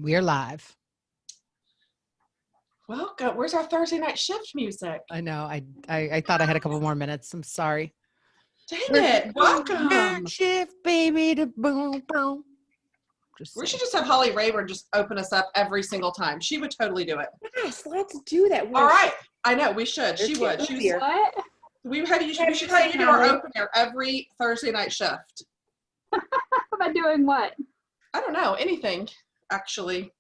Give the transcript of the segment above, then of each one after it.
We're live. Welcome. Where's our Thursday night shift music? I know. I thought I had a couple more minutes. I'm sorry. Dang it. Welcome. Night shift, baby. To boom, boom. We should just have Holly Rayburn just open us up every single time. She would totally do it. Yes, let's do that. All right. I know we should. She would. What? We should have you do our opener every Thursday night shift. Am I doing what? I don't know. Anything, actually.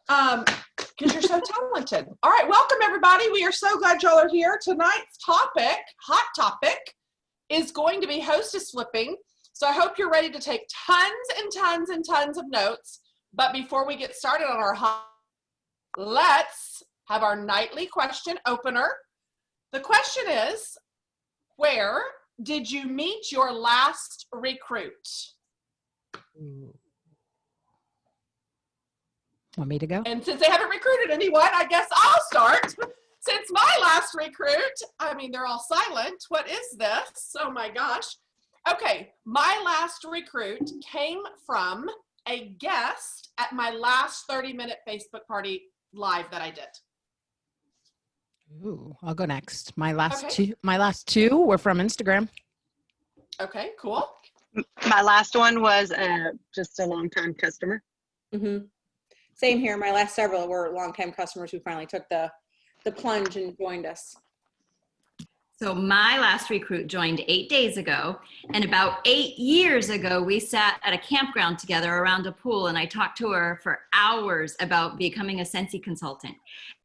Because you're so talented. All right. Welcome, everybody. We are so glad y'all are here. Tonight's topic, hot topic, is going to be hostess flipping. So I hope you're ready to take tons and tons and tons of notes. But before we get started on our let's have our nightly question opener. The question is, where did you meet your last recruit? Want me to go? And since they haven't recruited anyone, I guess I'll start. Since my last recruit, I mean, they're all silent. What is this? Oh my gosh. Okay, my last recruit came from a guest at my last 30-minute Facebook party live that I did. Ooh, I'll go next. My last two were from Instagram. Okay, cool. My last one was just a longtime customer. Mm-hmm. Same here. My last several were longtime customers who finally took the plunge and joined us. So my last recruit joined 8 days ago, and about 8 years ago, we sat at a campground together around a pool, and I talked to her for hours about becoming a Scentsy consultant.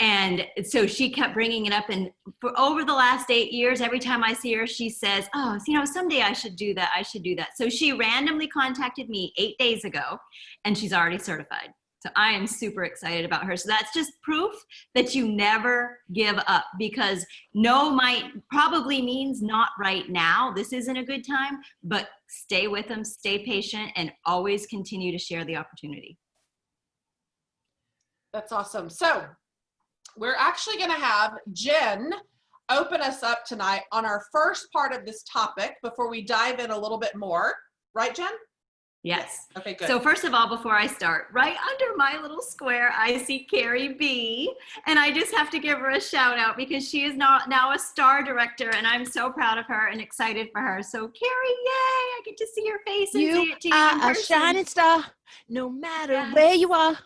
And so she kept bringing it up, and for over the last 8 years, every time I see her, she says, oh, you know, someday I should do that, I should do that. So she randomly contacted me 8 days ago, and she's already certified. So I am super excited about her. So that's just proof that you never give up, because no might probably means not right now. This isn't a good time, but stay with them, stay patient, and always continue to share the opportunity. That's awesome. So we're actually going to have Jen open us up tonight on our first part of this topic before we dive in a little bit more. Right, Jen? Yes. Okay, good. So first of all, before I start, right under my little square, I see Carrie B. And I just have to give her a shout out because she is now a star director, and I'm so proud of her and excited for her. So Carrie, yay! I get to see your face and say it to you in are a person. shining star, no matter where you are.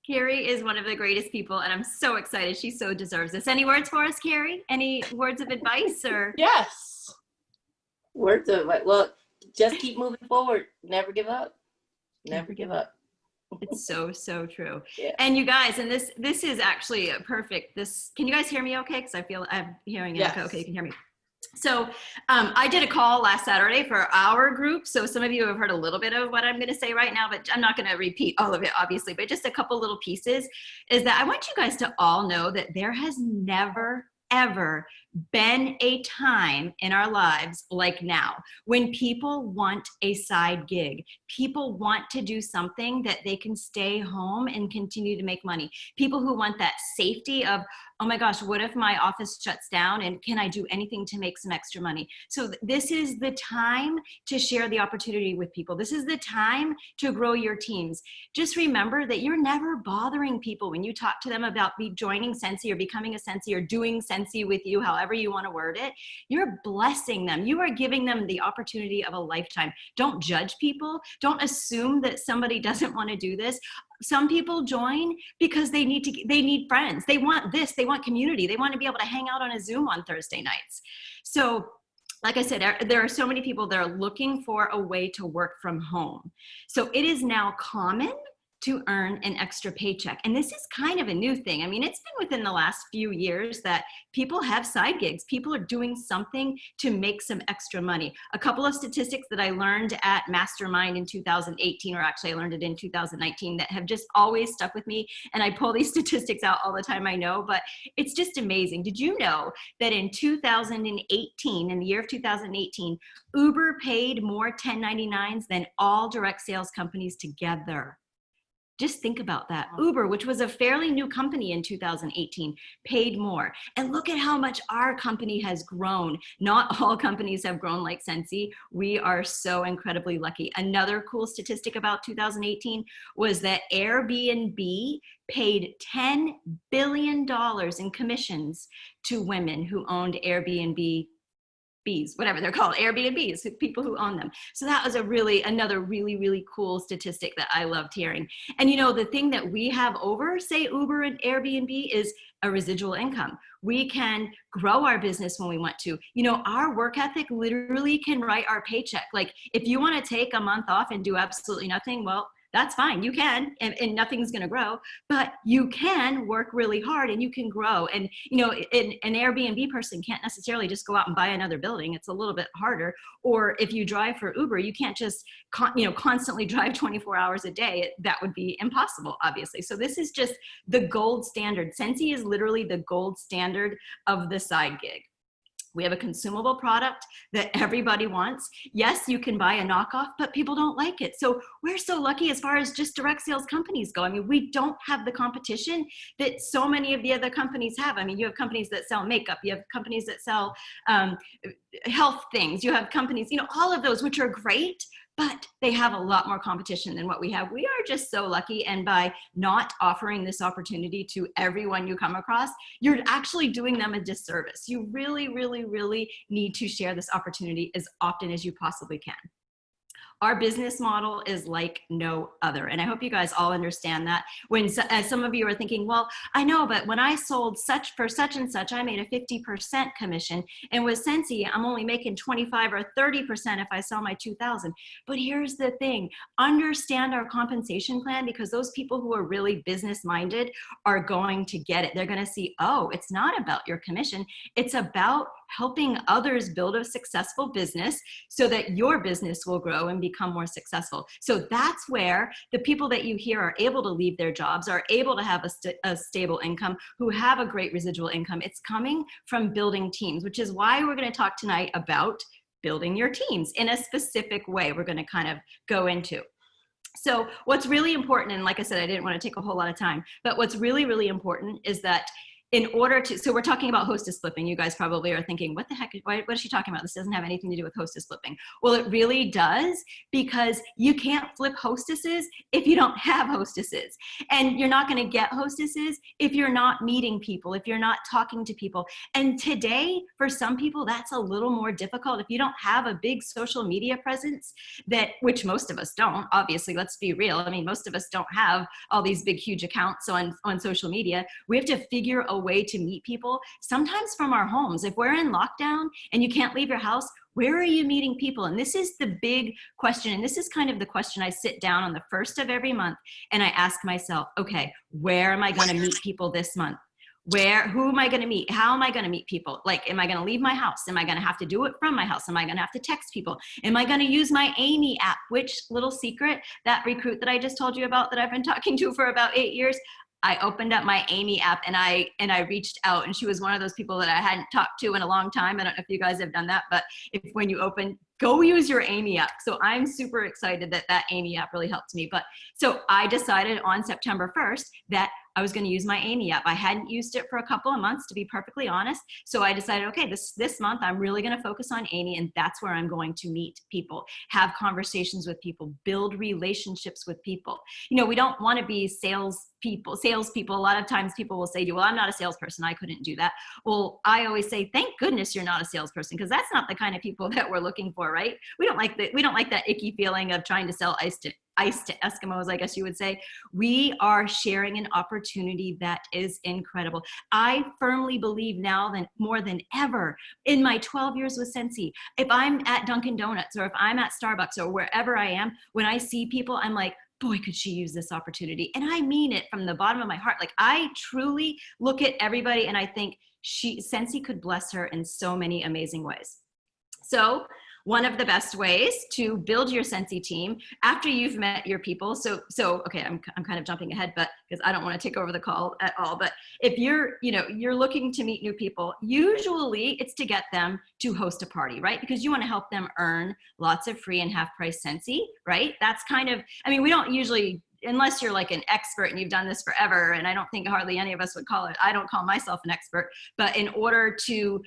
Carrie is one of the greatest people, and I'm so excited. She so deserves this. Any words for us, Carrie? Any words of advice or? Yes. Words of like, well, just keep moving forward. Never give up. Never give up. It's so true. Yeah. And you guys, and this is actually a perfect, can you guys hear me okay? Because I feel I'm hearing it. Yes. Okay, you can hear me. So I did a call last Saturday for our group. So some of you have heard a little bit of what I'm going to say right now, but I'm not going to repeat all of it, obviously, but just a couple little pieces is that I want you guys to all know that there has never, ever been a time in our lives like now when people want a side gig. People want to do something that they can stay home and continue to make money. People who want that safety of, oh my gosh, what if my office shuts down and can I do anything to make some extra money? So this is the time to share the opportunity with people. This is the time to grow your teams. Just remember that you're never bothering people when you talk to them about joining Scentsy or becoming a Scentsy or doing Scentsy with you, however you want to word it. You're blessing them. You are giving them the opportunity of a lifetime. Don't judge people. Don't assume that somebody doesn't want to do this. Some people join because they need friends. They want this, they want community. They want to be able to hang out on a Zoom on Thursday nights. So like I said, there are so many people that are looking for a way to work from home. So it is now common to earn an extra paycheck. And this is kind of a new thing. I mean, it's been within the last few years that people have side gigs. People are doing something to make some extra money. A couple of statistics that I learned at Mastermind in 2018, or actually I learned it in 2019, that have just always stuck with me. And I pull these statistics out all the time, I know, but it's just amazing. Did you know that in 2018, in the year of 2018, Uber paid more 1099s than all direct sales companies together? Just think about that. Uber, which was a fairly new company in 2018, paid more. And look at how much our company has grown. Not all companies have grown like Scentsy. We are so incredibly lucky. Another cool statistic about 2018 was that Airbnb paid $10 billion in commissions to women who owned Airbnb Bs, whatever they're called, Airbnbs, people who own them. So that was another really cool statistic that I loved hearing. And you know, the thing that we have over, say, Uber and Airbnb is a residual income. We can grow our business when we want to. You know, our work ethic literally can write our paycheck. Like if you want to take a month off and do absolutely nothing, well, that's fine. You can, and nothing's going to grow, but you can work really hard and you can grow. And, you know, an Airbnb person can't necessarily just go out and buy another building. It's a little bit harder. Or if you drive for Uber, you can't just, constantly drive 24 hours a day. That would be impossible, obviously. So this is just the gold standard. Scentsy is literally the gold standard of the side gig. We have a consumable product that everybody wants. Yes, you can buy a knockoff, but people don't like it. So we're so lucky as far as just direct sales companies go. I mean, we don't have the competition that so many of the other companies have. I mean, you have companies that sell makeup. You have companies that sell health things. You have companies, all of those, which are great, but they have a lot more competition than what we have. We are just so lucky. And by not offering this opportunity to everyone you come across, you're actually doing them a disservice. You really need to share this opportunity as often as you possibly can. Our business model is like no other. And I hope you guys all understand that. As some of you are thinking, well, I know, but when I sold for such and such, I made a 50% commission. And with Scentsy, I'm only making 25 or 30% if I sell my 2,000. But here's the thing, understand our compensation plan, because those people who are really business minded are going to get it. They're going to see, oh, it's not about your commission. It's about helping others build a successful business so that your business will grow and become more successful. So that's where the people that you hear are able to leave their jobs, are able to have a stable income, who have a great residual income. It's coming from building teams, which is why we're going to talk tonight about building your teams in a specific way we're going to kind of go into. So what's really important, and like I said, I didn't want to take a whole lot of time, but what's really important is that in order to, so we're talking about hostess flipping. You guys probably are thinking, what the heck, what is she talking about? This doesn't have anything to do with hostess flipping. Well, it really does, because you can't flip hostesses if you don't have hostesses. And you're not going to get hostesses if you're not meeting people, if you're not talking to people. And today, for some people, that's a little more difficult. If you don't have a big social media presence, which most of us don't, obviously, let's be real. I mean, most of us don't have all these big, huge accounts on social media. We have to figure a way to meet people, sometimes from our homes. If we're in lockdown and you can't leave your house, where are you meeting people? And this is the big question. And this is kind of the question I sit down on the first of every month and I ask myself, okay, where am I going to meet people this month? Who am I going to meet? How am I going to meet people? Like, am I going to leave my house? Am I going to have to do it from my house? Am I going to have to text people? Am I going to use my Amy app? Which, little secret, that recruit that I just told you about that I've been talking to for about 8 years, I opened up my Amy app and I reached out, and she was one of those people that I hadn't talked to in a long time. I don't know if you guys have done that, but when you open, go use your Amy app. So I'm super excited that Amy app really helped me. But so I decided on September 1st that I was going to use my Amy app. I hadn't used it for a couple of months, to be perfectly honest. So I decided, okay, this month I'm really going to focus on Amy, and that's where I'm going to meet people, have conversations with people, build relationships with people. We don't want to be salespeople. A lot of times people will say to you, well, I'm not a salesperson. I couldn't do that. Well, I always say, thank goodness you're not a salesperson, because that's not the kind of people that we're looking for, right? We don't like that icky feeling of trying to sell ice to Eskimos, I guess you would say. We are sharing an opportunity that is incredible. I firmly believe now more than ever in my 12 years with Scentsy, if I'm at Dunkin' Donuts or if I'm at Starbucks or wherever I am, when I see people, I'm like, boy, could she use this opportunity? And I mean it from the bottom of my heart. Like, I truly look at everybody and I think Scentsy could bless her in so many amazing ways. So one of the best ways to build your Scentsy team after you've met your people. So okay, I'm kind of jumping ahead, but because I don't want to take over the call at all. But if you're looking to meet new people, usually it's to get them to host a party, right? Because you want to help them earn lots of free and half price Scentsy, right? That's kind of, we don't usually unless you're like an expert and you've done this forever, and I don't think hardly any of us would call it, I don't call myself an expert, but in order to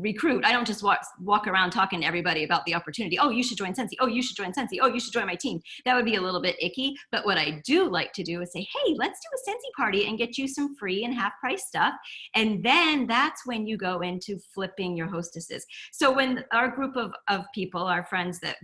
recruit, I don't just walk around talking to everybody about the opportunity. Oh, you should join Scentsy. Oh, you should join Scentsy. Oh, you should join my team. That would be a little bit icky. But what I do like to do is say, hey, let's do a Scentsy party and get you some free and half price stuff. And then that's when you go into flipping your hostesses. So when our group of people, our friends that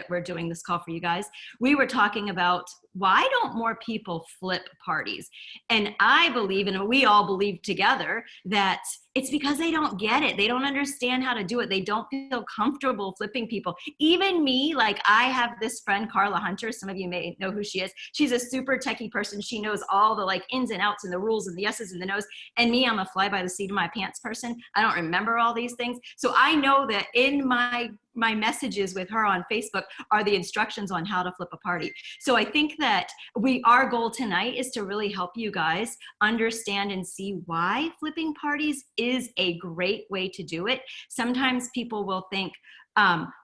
we're doing this call for you guys, we were talking about why don't more people flip parties? And I believe, and we all believe together, that it's because they don't get it. They don't understand how to do it. They don't feel comfortable flipping people. Even me, like I have this friend, Carla Hunter. Some of you may know who she is. She's a super techie person. She knows all the like ins and outs and the rules and the yeses and the nos. And me, I'm a fly by the seat of my pants person. I don't remember all these things. So I know that in my messages with her on Facebook are the instructions on how to flip a party. So I think that our goal tonight is to really help you guys understand and see why flipping parties is a great way to do it. Sometimes people will think,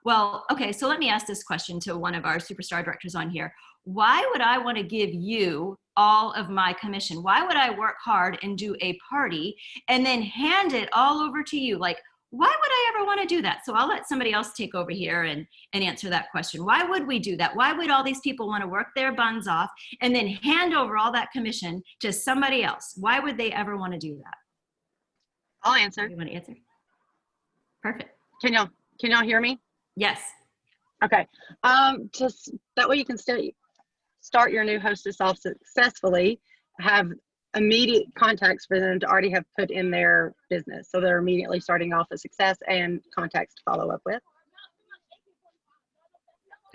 well, okay, so let me ask this question to one of our superstar directors on here. Why would I want to give you all of my commission? Why would I work hard and do a party and then hand it all over to you? Like, why would I ever want to do that? So I'll let somebody else take over here and answer that question. Why would we do that? Why would all these people want to work their buns off and then hand over all that commission to somebody else? Why would they ever want to do that? I'll answer. You want to answer? Perfect. Can y'all hear me? Yes. Okay. Just that way you can start your new hostess off successfully, have immediate contacts for them to already have put in their business. So they're immediately starting off a success and contacts to follow up with.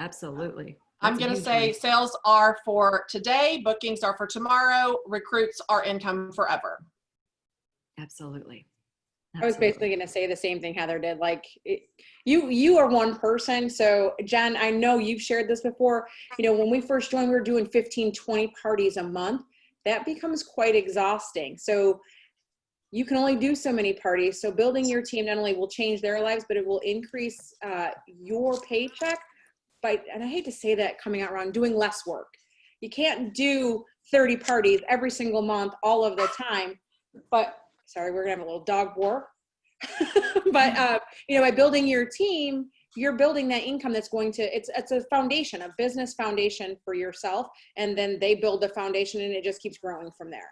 Absolutely. I'm going to say sales are for today, bookings are for tomorrow, recruits are income forever. Absolutely. I was basically going to say the same thing Heather did. Like you are one person. So Jen, I know you've shared this before. You know, when we first joined, we were doing 15, 20 parties a month. That becomes quite exhausting. So you can only do so many parties. So building your team not only will change their lives, but it will increase your paycheck by, and I hate to say that coming out wrong, doing less work. You can't do 30 parties every single month, all of the time. But sorry, we're gonna have a little dog war. But you know, by building your team, you're building that income that's going to, it's a foundation, a business foundation for yourself. And then they build the foundation and it just keeps growing from there.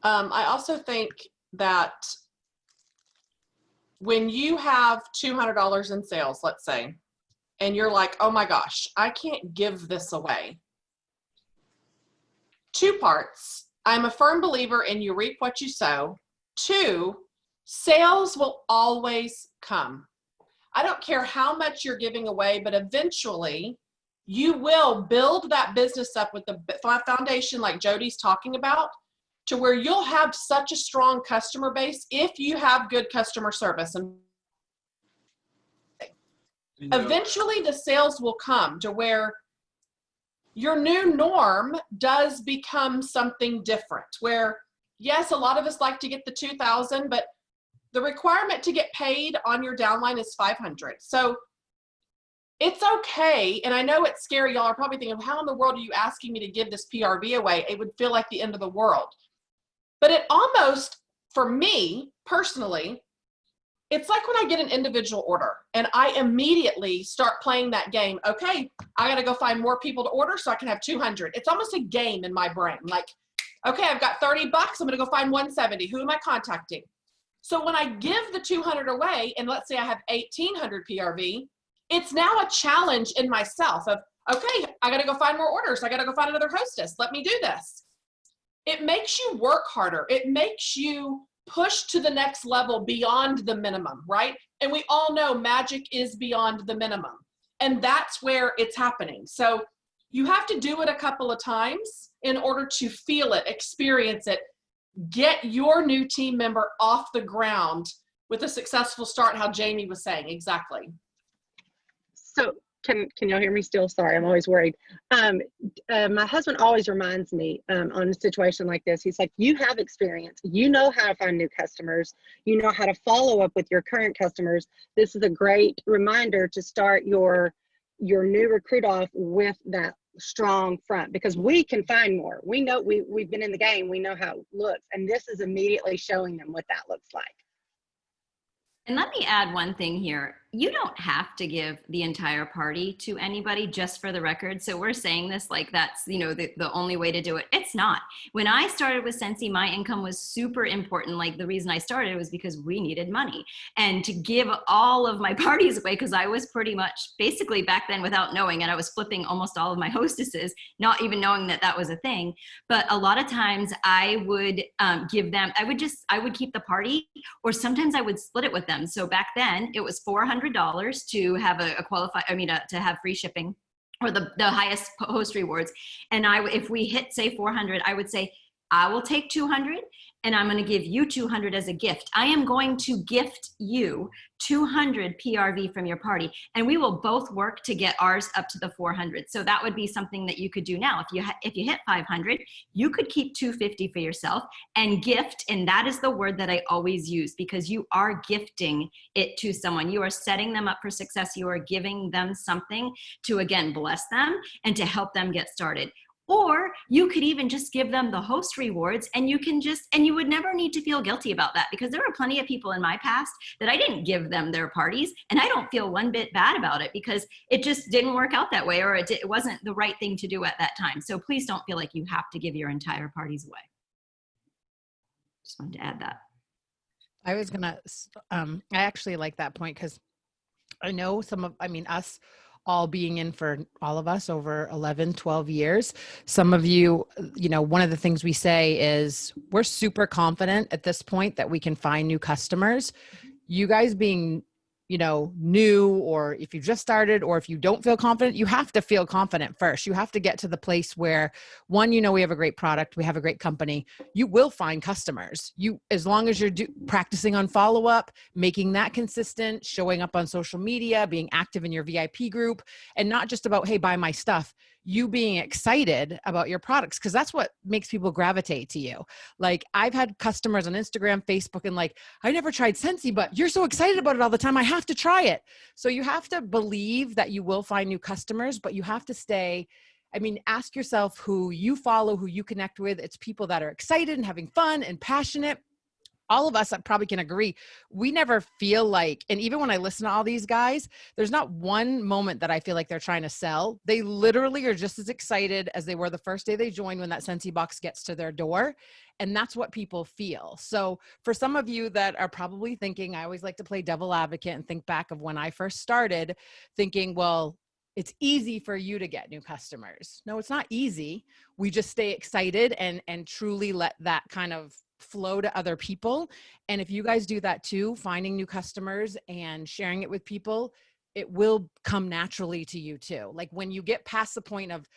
I also think that when you have $200 in sales, let's say, and you're like, oh my gosh, I can't give this away. Two parts. I'm a firm believer in you reap what you sow. Two, sales will always come. I don't care how much you're giving away, but eventually you will build that business up with the foundation like Jody's talking about, to where you'll have such a strong customer base if you have good customer service. And eventually the sales will come to where your new norm does become something different, where yes, a lot of us like to get the 2,000, but the requirement to get paid on your downline is 500. So it's okay. And I know it's scary. Y'all are probably thinking, how in the world are you asking me to give this PRV away? It would feel like the end of the world. But it almost, for me personally, it's like when I get an individual order and I immediately start playing that game. Okay, I got to go find more people to order so I can have 200. It's almost a game in my brain. Like, okay, I've got $30. I'm going to go find 170. Who am I contacting? So when I give the 200 away, and let's say I have 1,800 PRV, it's now a challenge in myself of, okay, I got to go find more orders. I got to go find another hostess. Let me do this. It makes you work harder. It makes you push to the next level beyond the minimum, right? And we all know magic is beyond the minimum. And that's where it's happening. So you have to do it a couple of times in order to feel it, experience it, get your new team member off the ground with a successful start, how Jamie was saying. Exactly. So Can y'all hear me still? Sorry, I'm always worried. My husband always reminds me on a situation like this. He's like, you have experience. You know how to find new customers. You know how to follow up with your current customers. This is a great reminder to start your new recruit off with that strong front, because we can find more. We know we've been in the game. We know how it looks. And this is immediately showing them what that looks like. And let me add one thing here. You don't have to give the entire party to anybody, just for the record. So we're saying this like that's, the only way to do it. It's not. When I started with Scentsy, my income was super important. Like, the reason I started was because we needed money. And to give all of my parties away, because I was pretty much basically back then, without knowing it, I was flipping almost all of my hostesses, not even knowing that that was a thing. But a lot of times I would give them, I would keep the party, or sometimes I would split it with them. So back then it was $400 to have to have free shipping, or the highest host rewards. And if we hit, say, 400, I would say, I will take 200 and I'm going to give you 200 as a gift. I am going to gift you 200 PRV from your party, and we will both work to get ours up to the 400. So that would be something that you could do now. If you hit 500, you could keep 250 for yourself and gift. And that is the word that I always use, because you are gifting it to someone. You are setting them up for success. You are giving them something to, again, bless them and to help them get started. Or you could even just give them the host rewards, and you would never need to feel guilty about that, because there were plenty of people in my past that I didn't give them their parties, and I don't feel one bit bad about it, because it just didn't work out that way, or it wasn't the right thing to do at that time. So please don't feel like you have to give your entire parties away. Just wanted to add that. I was gonna, I actually like that point, because I know us all being in for all of us over 11, 12 years. Some of you, one of the things we say is we're super confident at this point that we can find new customers. You guys being, new, or if you just started, or if you don't feel confident, you have to feel confident first. You have to get to the place where, one, we have a great product, we have a great company. You will find customers. As long as you're practicing on follow-up, making that consistent, showing up on social media, being active in your VIP group, and not just about, hey, buy my stuff, you being excited about your products, because that's what makes people gravitate to you. Like, I've had customers on Instagram, Facebook, and like, I never tried Scentsy, but you're so excited about it all the time, I have to try it. So you have to believe that you will find new customers, but you have to ask yourself who you follow, who you connect with. It's people that are excited and having fun and passionate. All of us probably can agree. We never feel like, and even when I listen to all these guys, there's not one moment that I feel like they're trying to sell. They literally are just as excited as they were the first day they joined when that Scentsy box gets to their door. And that's what people feel. So for some of you that are probably thinking, I always like to play devil advocate and think back of when I first started, thinking, well, it's easy for you to get new customers. No, it's not easy. We just stay excited and truly let that kind of flow to other people. And if you guys do that too, finding new customers and sharing it with people, it will come naturally to you too. Like, when you get past the point of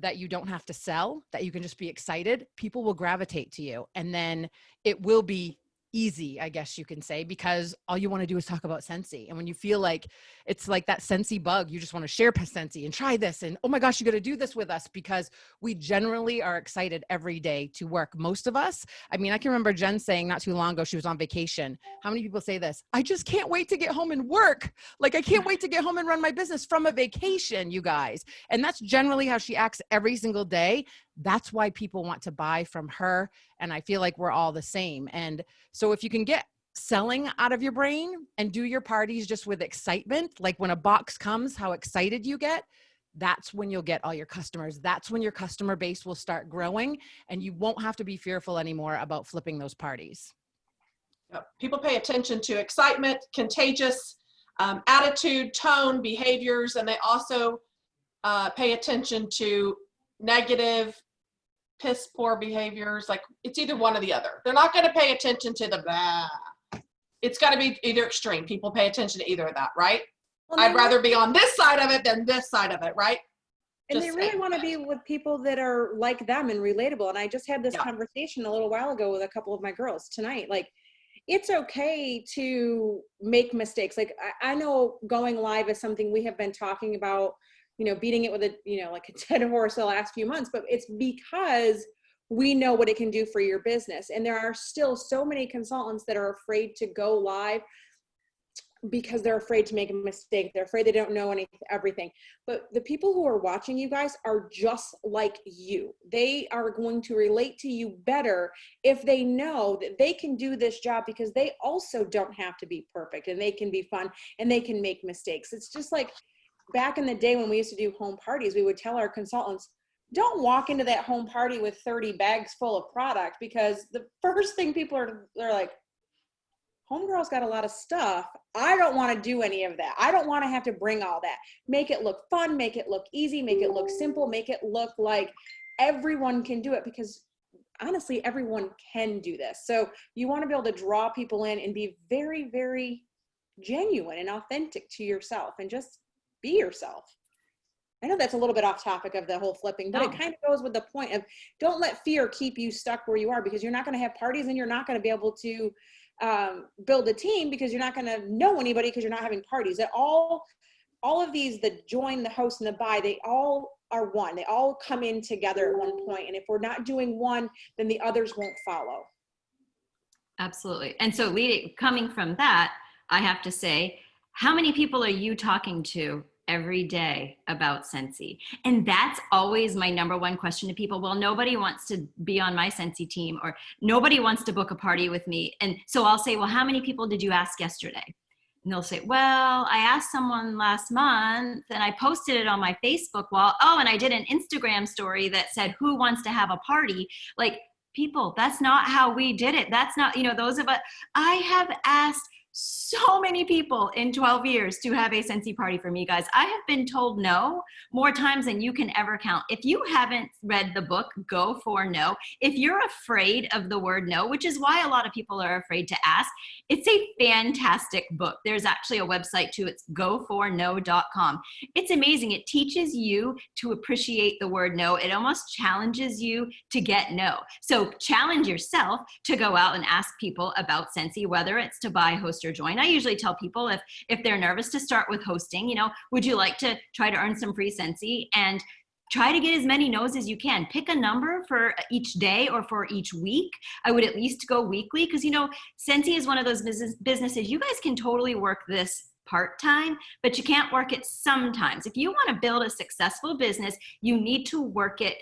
that you don't have to sell, that you can just be excited, people will gravitate to you. And then it will be easy, I guess you can say, because all you want to do is talk about Scentsy. And when you feel like it's like that Scentsy bug, you just want to share Scentsy and try this. And oh my gosh, you got to do this with us, because we generally are excited every day to work. Most of us, I can remember Jen saying not too long ago, she was on vacation. How many people say this? I just can't wait to get home and work. Like, I can't wait to get home and run my business from a vacation, you guys. And that's generally how she acts every single day. That's why people want to buy from her. And I feel like we're all the same. And so if you can get selling out of your brain and do your parties just with excitement, like when a box comes, how excited you get, that's when you'll get all your customers. That's when your customer base will start growing, and you won't have to be fearful anymore about flipping those parties. Yep. People pay attention to excitement, contagious attitude, tone, behaviors, and they also pay attention to negative, piss poor behaviors. Like, it's either one or the other. They're not going to pay attention to the blah. It's got to be either extreme. People pay attention to either of that, right? Well, I'd rather be on this side of it than this side of it, right? And they really want to be with people that are like them and relatable. And I just had this conversation a little while ago with a couple of my girls tonight. Like, it's okay to make mistakes. Like I know going live is something we have been talking about, beating it with a, like a dead horse the last few months, but it's because we know what it can do for your business. And there are still so many consultants that are afraid to go live because they're afraid to make a mistake. They're afraid they don't know everything. But the people who are watching you guys are just like you. They are going to relate to you better if they know that they can do this job, because they also don't have to be perfect, and they can be fun, and they can make mistakes. It's just like back in the day when we used to do home parties, we would tell our consultants, don't walk into that home party with 30 bags full of product, because the first thing people they're like, homegirl's got a lot of stuff. I don't want to do any of that. I don't want to have to bring all that. Make it look fun, make it look easy, make it look simple, make it look like everyone can do it, because honestly, everyone can do this. So you want to be able to draw people in and be very, very genuine and authentic to yourself, and just be yourself. I know that's a little bit off topic of the whole flipping, but it kind of goes with the point of, don't let fear keep you stuck where you are, because you're not going to have parties, and you're not going to be able to build a team, because you're not going to know anybody, because you're not having parties. All of these, the join, the host, and the buy, they all are one. They all come in together at one point. And if we're not doing one, then the others won't follow. Absolutely. And so coming from that, I have to say, how many people are you talking to every day about Scentsy? And that's always my number one question to people. Well, nobody wants to be on my Scentsy team, or nobody wants to book a party with me. And so I'll say, well, how many people did you ask yesterday? And they'll say, well, I asked someone last month, and I posted it on my Facebook wall. Oh, and I did an Instagram story that said, who wants to have a party? Like, people, that's not how we did it. That's not, those of us, I have asked so many people in 12 years to have a Scentsy party for me, guys. I have been told no more times than you can ever count. If you haven't read the book, Go For No, if you're afraid of the word no, which is why a lot of people are afraid to ask, it's a fantastic book. There's actually a website too. It's goforno.com. It's amazing. It teaches you to appreciate the word no. It almost challenges you to get no. So challenge yourself to go out and ask people about Scentsy, whether it's to buy, host, or join. I usually tell people, if they're nervous, to start with hosting. Would you like to try to earn some free Scentsy? And try to get as many no's as you can. Pick a number for each day or for each week. I would at least go weekly, because Scentsy is one of those businesses, you guys can totally work this part-time, but you can't work it sometimes. If you want to build a successful business, you need to work it.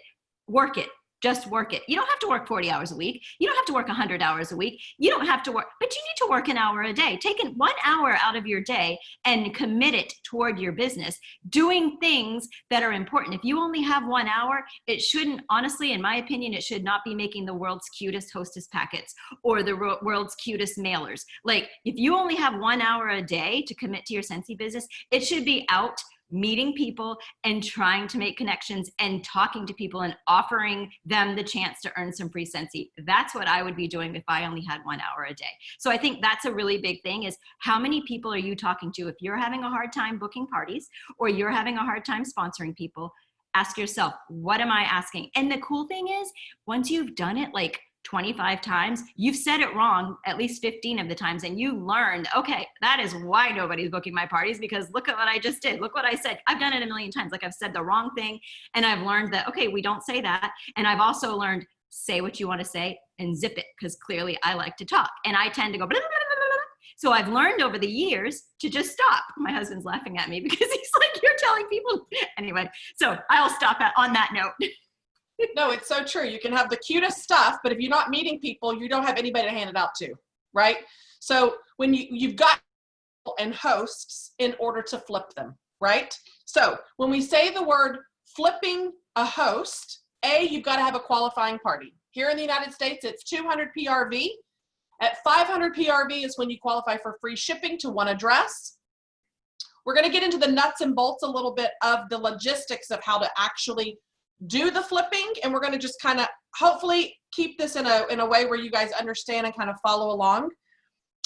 Just work it. You don't have to work 40 hours a week. You don't have to work 100 hours a week. You don't have to work, but you need to work an hour a day. Take 1 hour out of your day and commit it toward your business, doing things that are important. If you only have 1 hour, it shouldn't, honestly, in my opinion, it should not be making the world's cutest hostess packets or the world's cutest mailers. Like, if you only have 1 hour a day to commit to your Scentsy business, it should be out meeting people and trying to make connections and talking to people and offering them the chance to earn some free Scentsy. That's what I would be doing if I only had 1 hour a day. So I think that's a really big thing, is how many people are you talking to? If you're having a hard time booking parties, or you're having a hard time sponsoring people, ask yourself, what am I asking? And the cool thing is, once you've done it like 25 times, you've said it wrong at least 15 of the times, and you learned, okay, that is why nobody's booking my parties, because look at what I just did. Look what I said. I've done it a million times. Like, I've said the wrong thing, and I've learned that, okay, we don't say that. And I've also learned, say what you want to say and zip it, because clearly I like to talk, and I tend to go blah, blah, blah, blah, blah. So I've learned over the years to just stop. My husband's laughing at me because he's like, you're telling people. Anyway, so I'll stop on that note. No, it's so true. You can have the cutest stuff, but if you're not meeting people, you don't have anybody to hand it out to, right? So when you've got and hosts in order to flip them, right? So when we say the word flipping a host, you've got to have a qualifying party. Here in the United States, it's 200 PRV. At 500 PRV is when you qualify for free shipping to one address. We're going to get into the nuts and bolts a little bit of the logistics of how to actually do the flipping, and we're going to just kind of hopefully keep this in a way where you guys understand and kind of follow along.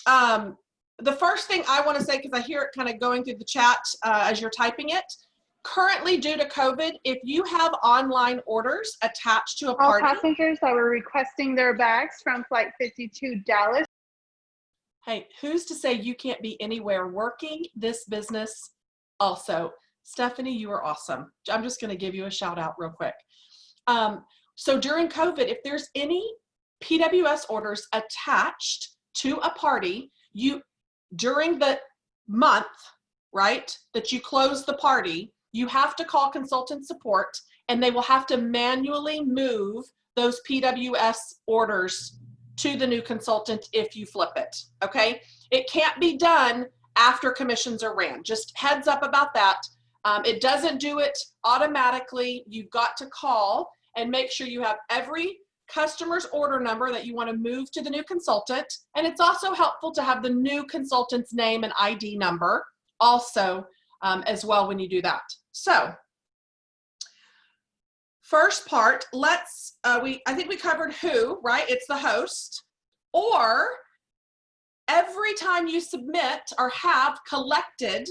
The first thing I want to say, because I hear it kind of going through the chat as you're typing it, currently due to COVID, if you have online orders attached to a All party, passengers that were requesting their bags from Flight 52 Dallas Hey, who's to say you can't be anywhere working this business also? Stephanie, you are awesome. I'm just going to give you a shout out real quick. So during COVID, if there's any PWS orders attached to a party, during the month, right, that you close the party, you have to call consultant support, and they will have to manually move those PWS orders to the new consultant if you flip it, okay? It can't be done after commissions are ran. Just heads up about that. It doesn't do it automatically. You've got to call and make sure you have every customer's order number that you want to move to the new consultant. And it's also helpful to have the new consultant's name and ID number also as well when you do that. So first part, I think we covered who, right? It's the host. Or every time you submit or have collected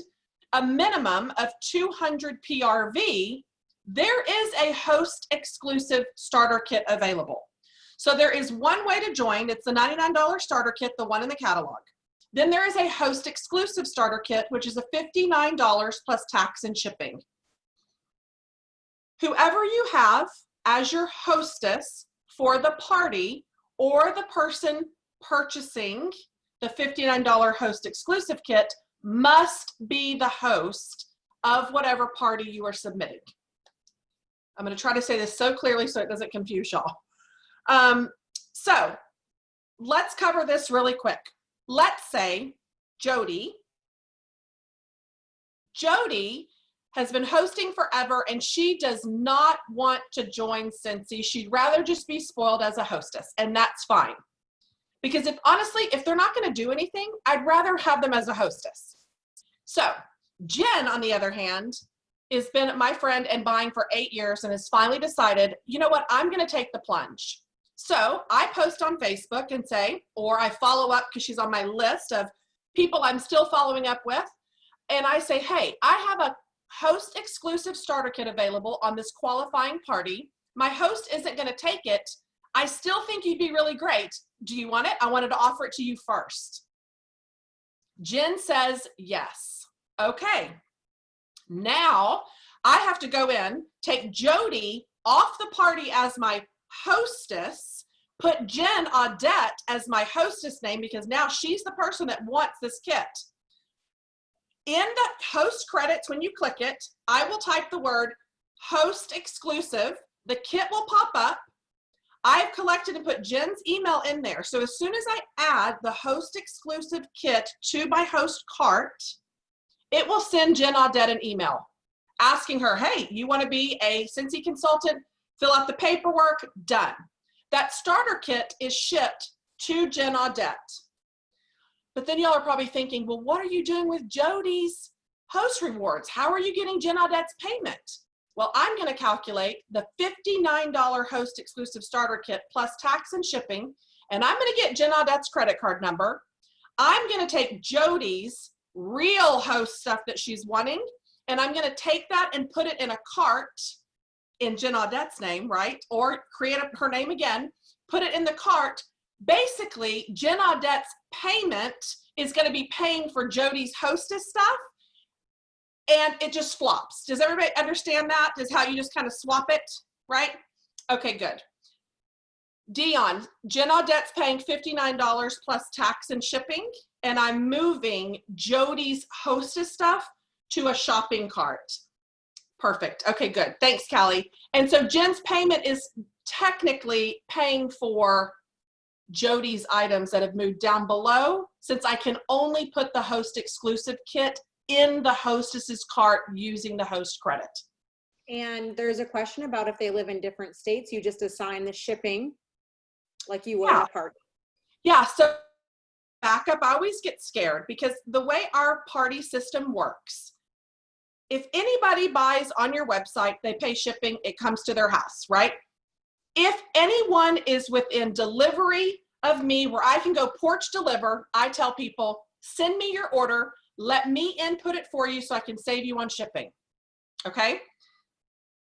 a minimum of 200 PRV, there is a host exclusive starter kit available. So there is one way to join. It's the $99 starter kit, the one in the catalog. Then there is a host exclusive starter kit, which is a $59 plus tax and shipping. Whoever you have as your hostess for the party, or the person purchasing the $59 host exclusive kit, must be the host of whatever party you are submitting. I'm going to try to say this so clearly so it doesn't confuse y'all. So let's cover this really quick. Let's say Jody has been hosting forever and she does not want to join Scentsy. She'd rather just be spoiled as a hostess, and that's fine. Because honestly, if they're not going to do anything, I'd rather have them as a hostess. So Jen, on the other hand, has been my friend and buying for 8 years and has finally decided, you know what, I'm going to take the plunge. So I post on Facebook and say, or I follow up because she's on my list of people I'm still following up with. And I say, hey, I have a host exclusive starter kit available on this qualifying party. My host isn't going to take it. I still think you'd be really great. Do you want it? I wanted to offer it to you first. Jen says yes. Okay. Now I have to go in, take Jody off the party as my hostess, put Jen Audette as my hostess name because now she's the person that wants this kit. In the host credits, when you click it, I will type the word host exclusive. The kit will pop up. I've collected and put Jen's email in there. So as soon as I add the host exclusive kit to my host cart, it will send Jen Audette an email asking her, hey, you want to be a Scentsy consultant? Fill out the paperwork, done. That starter kit is shipped to Jen Audette. But then y'all are probably thinking, well, what are you doing with Jody's host rewards? How are you getting Jen Audette's payment? Well, I'm going to calculate the $59 host exclusive starter kit plus tax and shipping, and I'm going to get Jen Audette's credit card number. I'm going to take Jody's real host stuff that she's wanting, and I'm going to take that and put it in a cart in Jen Audette's name, right? Or create her name again, put it in the cart. Basically, Jen Audette's payment is going to be paying for Jody's hostess stuff, and it just flops. Does everybody understand that? Is how you just kind of swap it, right? Okay, good. Dion, Jen Audette's paying $59 plus tax and shipping, and I'm moving Jody's hostess stuff to a shopping cart. Perfect. Okay, good. Thanks, Callie. And so Jen's payment is technically paying for Jody's items that have moved down below, since I can only put the host exclusive kit in the hostess's cart using the host credit. And there's a question about if they live in different states, you just assign the shipping like you would Yeah. a party. Yeah, so backup, I always get scared because the way our party system works, if anybody buys on your website, they pay shipping, it comes to their house, right? If anyone is within delivery of me where I can go porch deliver, I tell people, send me your order, let me input it for you so I can save you on shipping, okay?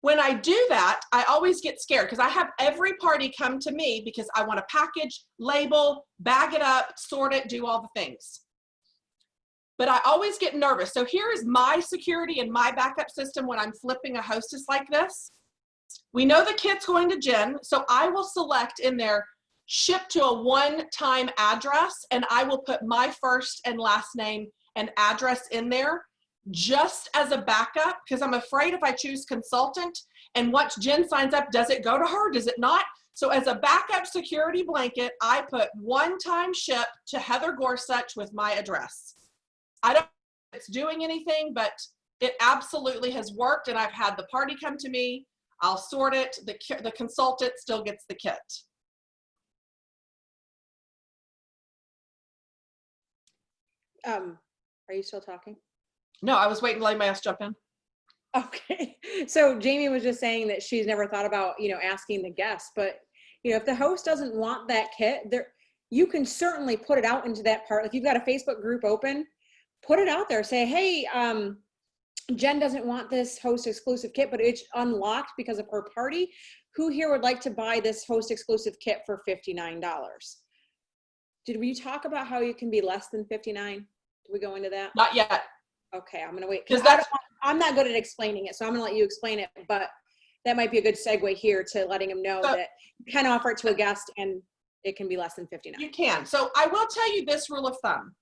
When I do that, I always get scared because I have every party come to me because I want to package, label, bag it up, sort it, do all the things. But I always get nervous. So here is my security and my backup system when I'm flipping a hostess like this. We know the kit's going to Jen, so I will select in there ship to a one-time address, and I will put my first and last name and address in there just as a backup, because I'm afraid if I choose consultant and once Jen signs up, does it go to her? Does it not? So as a backup security blanket, I put one-time ship to Heather Gorsuch with my address. I don't know if it's doing anything, but it absolutely has worked, and I've had the party come to me. I'll sort it. The consultant still gets the kit. Are you still talking? No, I was waiting to let my ass jump in. Okay. So Jamie was just saying that she's never thought about, asking the guests, but if the host doesn't want that kit, you can certainly put it out into that part. If you've got a Facebook group open, put it out there. Say, hey, Jen doesn't want this host exclusive kit, but it's unlocked because of her party. Who here would like to buy this host exclusive kit for $59? Did we talk about how you can be less than $59? Did we go into that? Not yet. Okay, I'm gonna wait. Because I'm not good at explaining it, so I'm gonna let you explain it, but that might be a good segue here to letting them know that you can offer it to a guest and it can be less than $59. You can. So I will tell you this rule of thumb.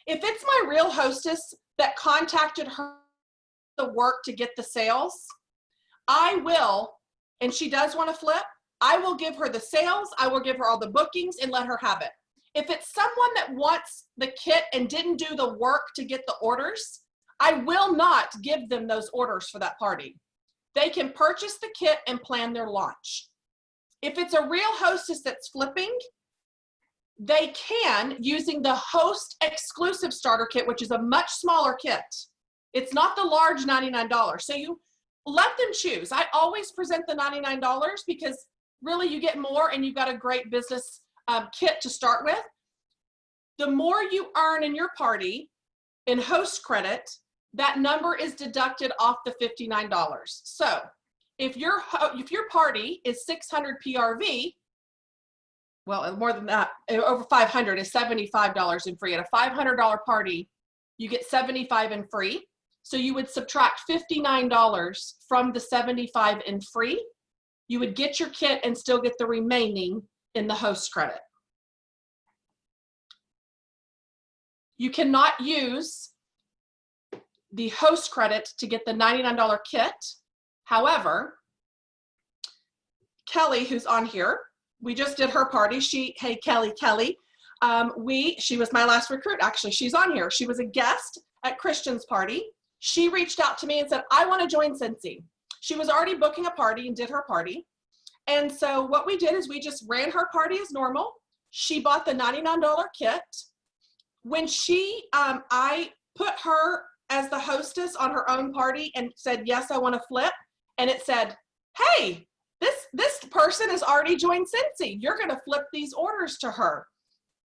If it's my real hostess that contacted her the work to get the sales, I will, and she does want to flip, I will give her the sales, I will give her all the bookings and let her have it. If it's someone that wants the kit and didn't do the work to get the orders, I will not give them those orders for that party. They can purchase the kit and plan their launch. If it's a real hostess that's flipping, they can, using the host exclusive starter kit, which is a much smaller kit. It's not the large $99. So you let them choose. I always present the $99 because really you get more and you've got a great business kit to start with. The more you earn in your party in host credit, that number is deducted off the $59. So if your party is 600 PRV, well, more than that, over 500 is $75 in free. At a $500 party, you get $75 in free. So you would subtract $59 from the $75 in free. You would get your kit and still get the remaining in the host credit. You cannot use the host credit to get the $99 kit. However, Kelly, who's on here, we just did her party. Hey, Kelly. She was my last recruit, actually. She's on here. She was a guest at Christian's party. She reached out to me and said, I want to join Scentsy. She was already booking a party and did her party. And so what we did is we just ran her party as normal. She bought the $99 kit. When I put her as the hostess on her own party and said, yes, I want to flip. And it said, hey, this person has already joined Scentsy. You're going to flip these orders to her.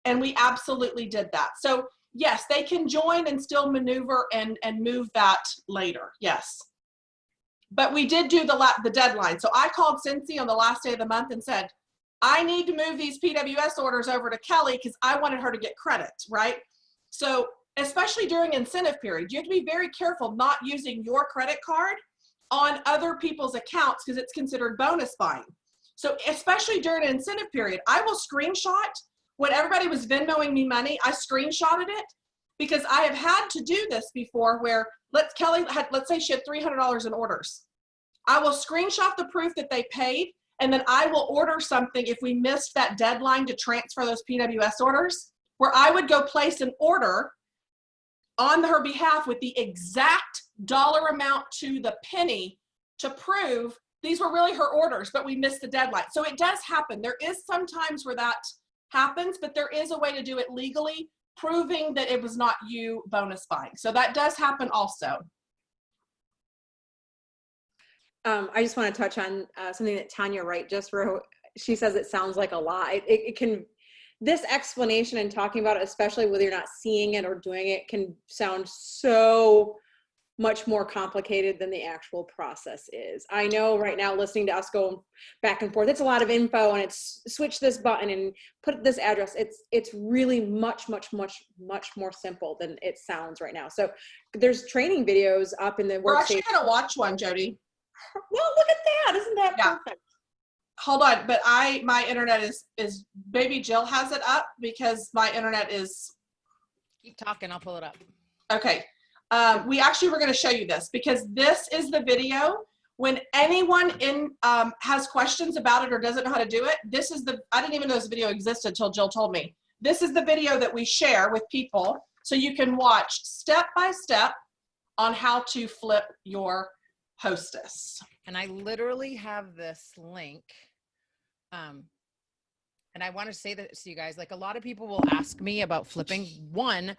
And we absolutely did that. So yes, they can join and still maneuver and move that later. Yes. But we did do the deadline. So I called Scentsy on the last day of the month and said, I need to move these PWS orders over to Kelly because I wanted her to get credit, right? So especially during incentive period, you have to be very careful not using your credit card on other people's accounts because it's considered bonus buying. So especially during an incentive period, I will screenshot when everybody was Venmoing me money, I screenshotted it because I have had to do this before where let's say she had $300 in orders. I will screenshot the proof that they paid and then I will order something if we missed that deadline to transfer those PWS orders, where I would go place an order on her behalf with the exact dollar amount to the penny to prove these were really her orders, but we missed the deadline. So it does happen. There is some times where that happens, but there is a way to do it legally, proving that it was not you bonus buying. So that does happen also. I just want to touch on something that Tanya Wright just wrote. She says it sounds like a lie. This explanation and talking about it, especially whether you're not seeing it or doing it, can sound so much more complicated than the actual process is. I know right now, listening to us go back and forth, it's a lot of info, and it's switch this button and put this address. It's really much more simple than it sounds right now. So there's training videos up in the workstation. We're actually going to watch one, Jody. Well, look at that. Isn't that perfect? Hold on, but my internet is maybe Jill has it up because my internet is. Keep talking, I'll pull it up. Okay. We actually were going to show you this because this is the video. When anyone has questions about it or doesn't know how to do it, I didn't even know this video existed until Jill told me. This is the video that we share with people so you can watch step by step on how to flip your hostess. And I literally have this link. And I want to say that to you guys, like a lot of people will ask me about flipping. One,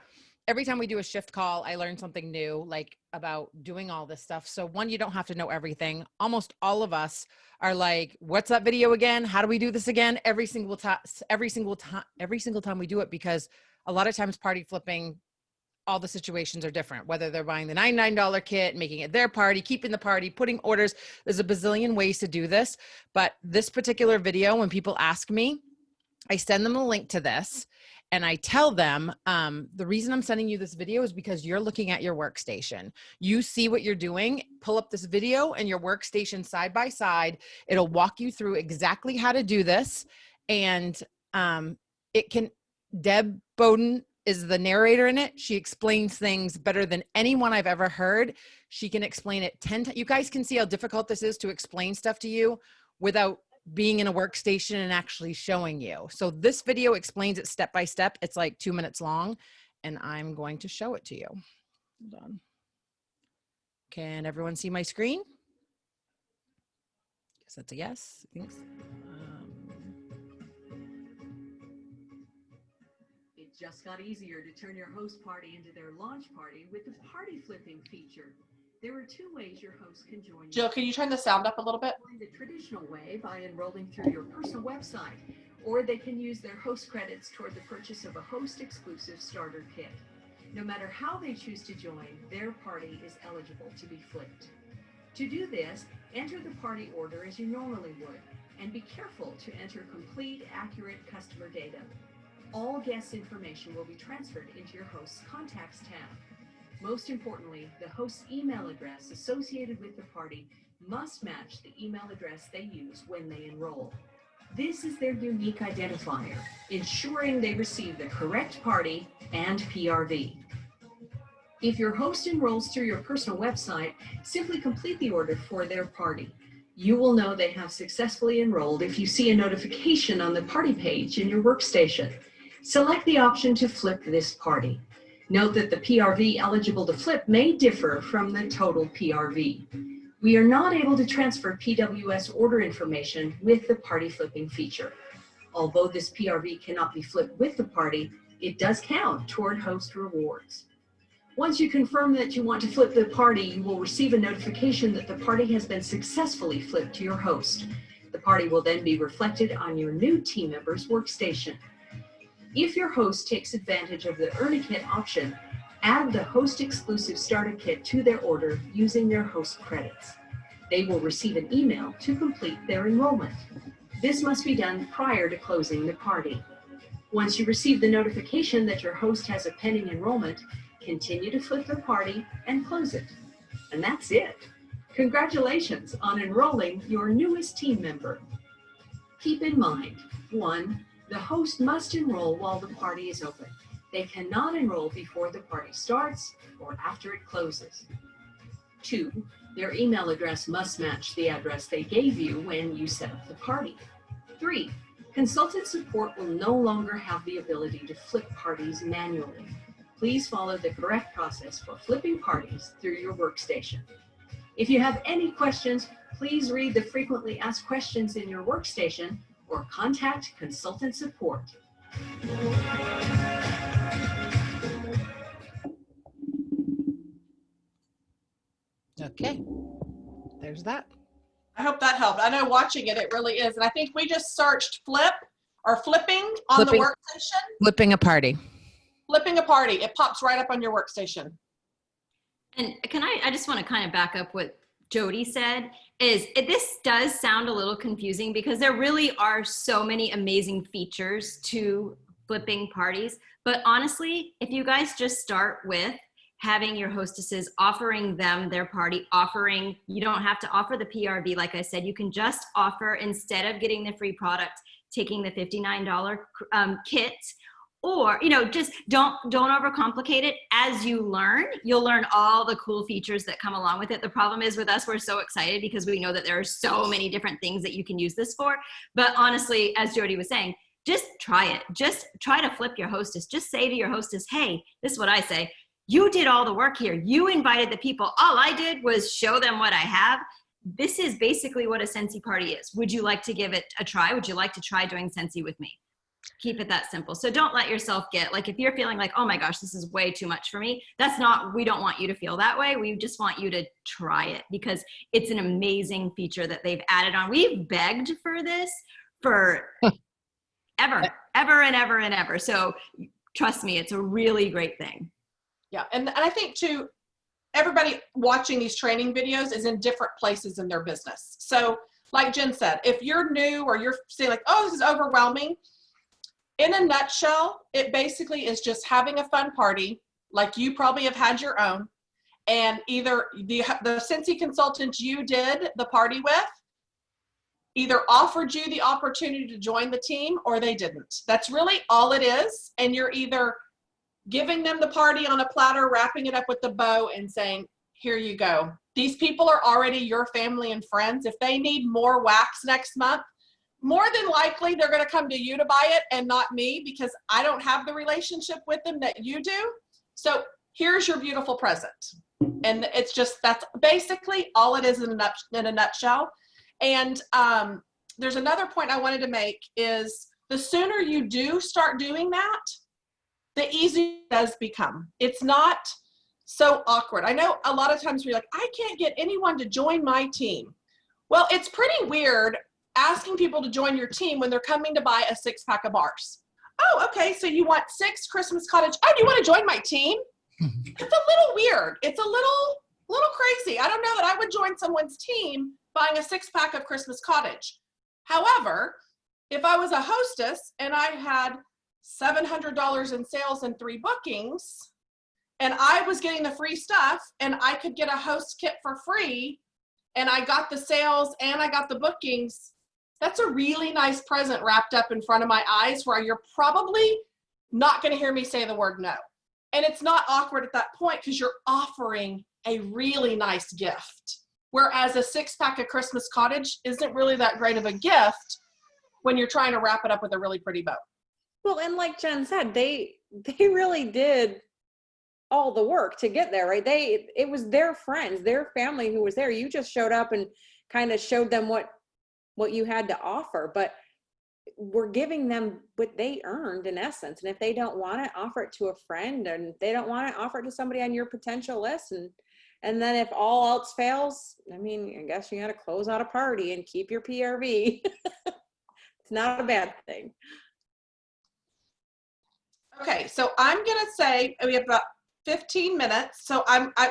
every time we do a shift call, I learn something new, like about doing all this stuff. So one, you don't have to know everything. Almost all of us are like, what's that video again? How do we do this again? Every single time we do it, because a lot of times party flipping, all the situations are different, whether they're buying the $99 kit, making it their party, keeping the party, putting orders. There's a bazillion ways to do this. But this particular video, when people ask me, I send them a link to this and I tell them, the reason I'm sending you this video is because you're looking at your workstation. You see what you're doing, pull up this video and your workstation side by side. It'll walk you through exactly how to do this. And Deb Bowden is the narrator in it. She explains things better than anyone I've ever heard. She can explain it 10 times. You guys can see how difficult this is to explain stuff to you without being in a workstation and actually showing you. So this video explains it step by step. It's like 2 minutes long and I'm going to show it to you. Hold on. Can everyone see my screen? Guess that's a yes. Thanks. It just got easier to turn your host party into their launch party with the party flipping feature. There are two ways your host can join you. Jill, can you turn the sound up a little bit? The traditional way by enrolling through your personal website, or they can use their host credits toward the purchase of a host exclusive starter kit. No matter how they choose to join, their party is eligible to be flipped. To do this, enter the party order as you normally would, and be careful to enter complete, accurate customer data. All guest information will be transferred into your host's contacts tab. Most importantly, the host's email address associated with the party must match the email address they use when they enroll. This is their unique identifier, ensuring they receive the correct party and PRV. If your host enrolls through your personal website, simply complete the order for their party. You will know they have successfully enrolled if you see a notification on the party page in your workstation. Select the option to flip this party. Note that the PRV eligible to flip may differ from the total PRV. We are not able to transfer PWS order information with the party flipping feature. Although this PRV cannot be flipped with the party, it does count toward host rewards. Once you confirm that you want to flip the party, you will receive a notification that the party has been successfully flipped to your host. The party will then be reflected on your new team member's workstation. If your host takes advantage of the Earn a Kit option, add the host exclusive starter kit to their order using their host credits. They will receive an email to complete their enrollment. This must be done prior to closing the party. Once you receive the notification that your host has a pending enrollment, continue to flip the party and close it. And that's it. Congratulations on enrolling your newest team member. Keep in mind, 1, the host must enroll while the party is open. They cannot enroll before the party starts or after it closes. 2, their email address must match the address they gave you when you set up the party. 3, consultant support will no longer have the ability to flip parties manually. Please follow the correct process for flipping parties through your workstation. If you have any questions, please read the frequently asked questions in your workstation or contact consultant support. Okay, there's that. I hope that helped. I know watching it, it really is. And I think we just searched flip or flipping on the workstation. Flipping a party. Flipping a party. It pops right up on your workstation. And I just want to kind of back up what Jody said this does sound a little confusing because there really are so many amazing features to flipping parties. But honestly, if you guys just start with having your hostesses offering them their party, you don't have to offer the PRV. Like I said, you can just offer, instead of getting the free product, taking the $59 kit. Or, just don't overcomplicate it. As you learn, you'll learn all the cool features that come along with it. The problem is with us, we're so excited because we know that there are so many different things that you can use this for. But honestly, as Jody was saying, just try it. Just try to flip your hostess. Just say to your hostess, hey, this is what I say. You did all the work here. You invited the people. All I did was show them what I have. This is basically what a Scentsy party is. Would you like to give it a try? Would you like to try doing Scentsy with me? Keep it that simple. So don't let yourself like if you're feeling like, oh my gosh, this is way too much for me. We don't want you to feel that way. We just want you to try it because it's an amazing feature that they've added on. We've begged for this for ever and ever and ever. So trust me, it's a really great thing. Yeah. And I think too, everybody watching these training videos is in different places in their business. So like Jen said, if you're new or you're saying like, oh, this is overwhelming, in a nutshell, it basically is just having a fun party, like you probably have had your own, and either the Scentsy consultant you did the party with either offered you the opportunity to join the team or they didn't. That's really all it is. And you're either giving them the party on a platter, wrapping it up with the bow and saying, here you go. These people are already your family and friends. If they need more wax next month, more than likely they're going to come to you to buy it and not me because I don't have the relationship with them that you do. So here's your beautiful present. And it's just, that's basically all it is in a nutshell. And there's another point I wanted to make is the sooner you do start doing that, the easier it does become. It's not so awkward. I know a lot of times we're like, I can't get anyone to join my team. Well, it's pretty weird asking people to join your team when they're coming to buy a 6-pack of bars. Oh, okay, so you want 6 Christmas Cottage. Oh, do you want to join my team? It's a little weird. It's a little crazy. I don't know that I would join someone's team buying a 6-pack of Christmas Cottage. However, if I was a hostess and I had $700 in sales and 3 bookings, and I was getting the free stuff and I could get a host kit for free, and I got the sales and I got the bookings, that's a really nice present wrapped up in front of my eyes where you're probably not going to hear me say the word no. And it's not awkward at that point because you're offering a really nice gift. Whereas a 6-pack of Christmas Cottage isn't really that great of a gift when you're trying to wrap it up with a really pretty bow. Well, and like Jen said, they really did all the work to get there, right? It was their friends, their family who was there. You just showed up and kind of showed them what you had to offer, but we're giving them what they earned in essence. And if they don't want it, offer it to a friend, and if they don't want it, offer it to somebody on your potential list. And then if all else fails, I mean, I guess you got to close out a party and keep your PRV. It's not a bad thing. Okay, so I'm going to say we have about 15 minutes. So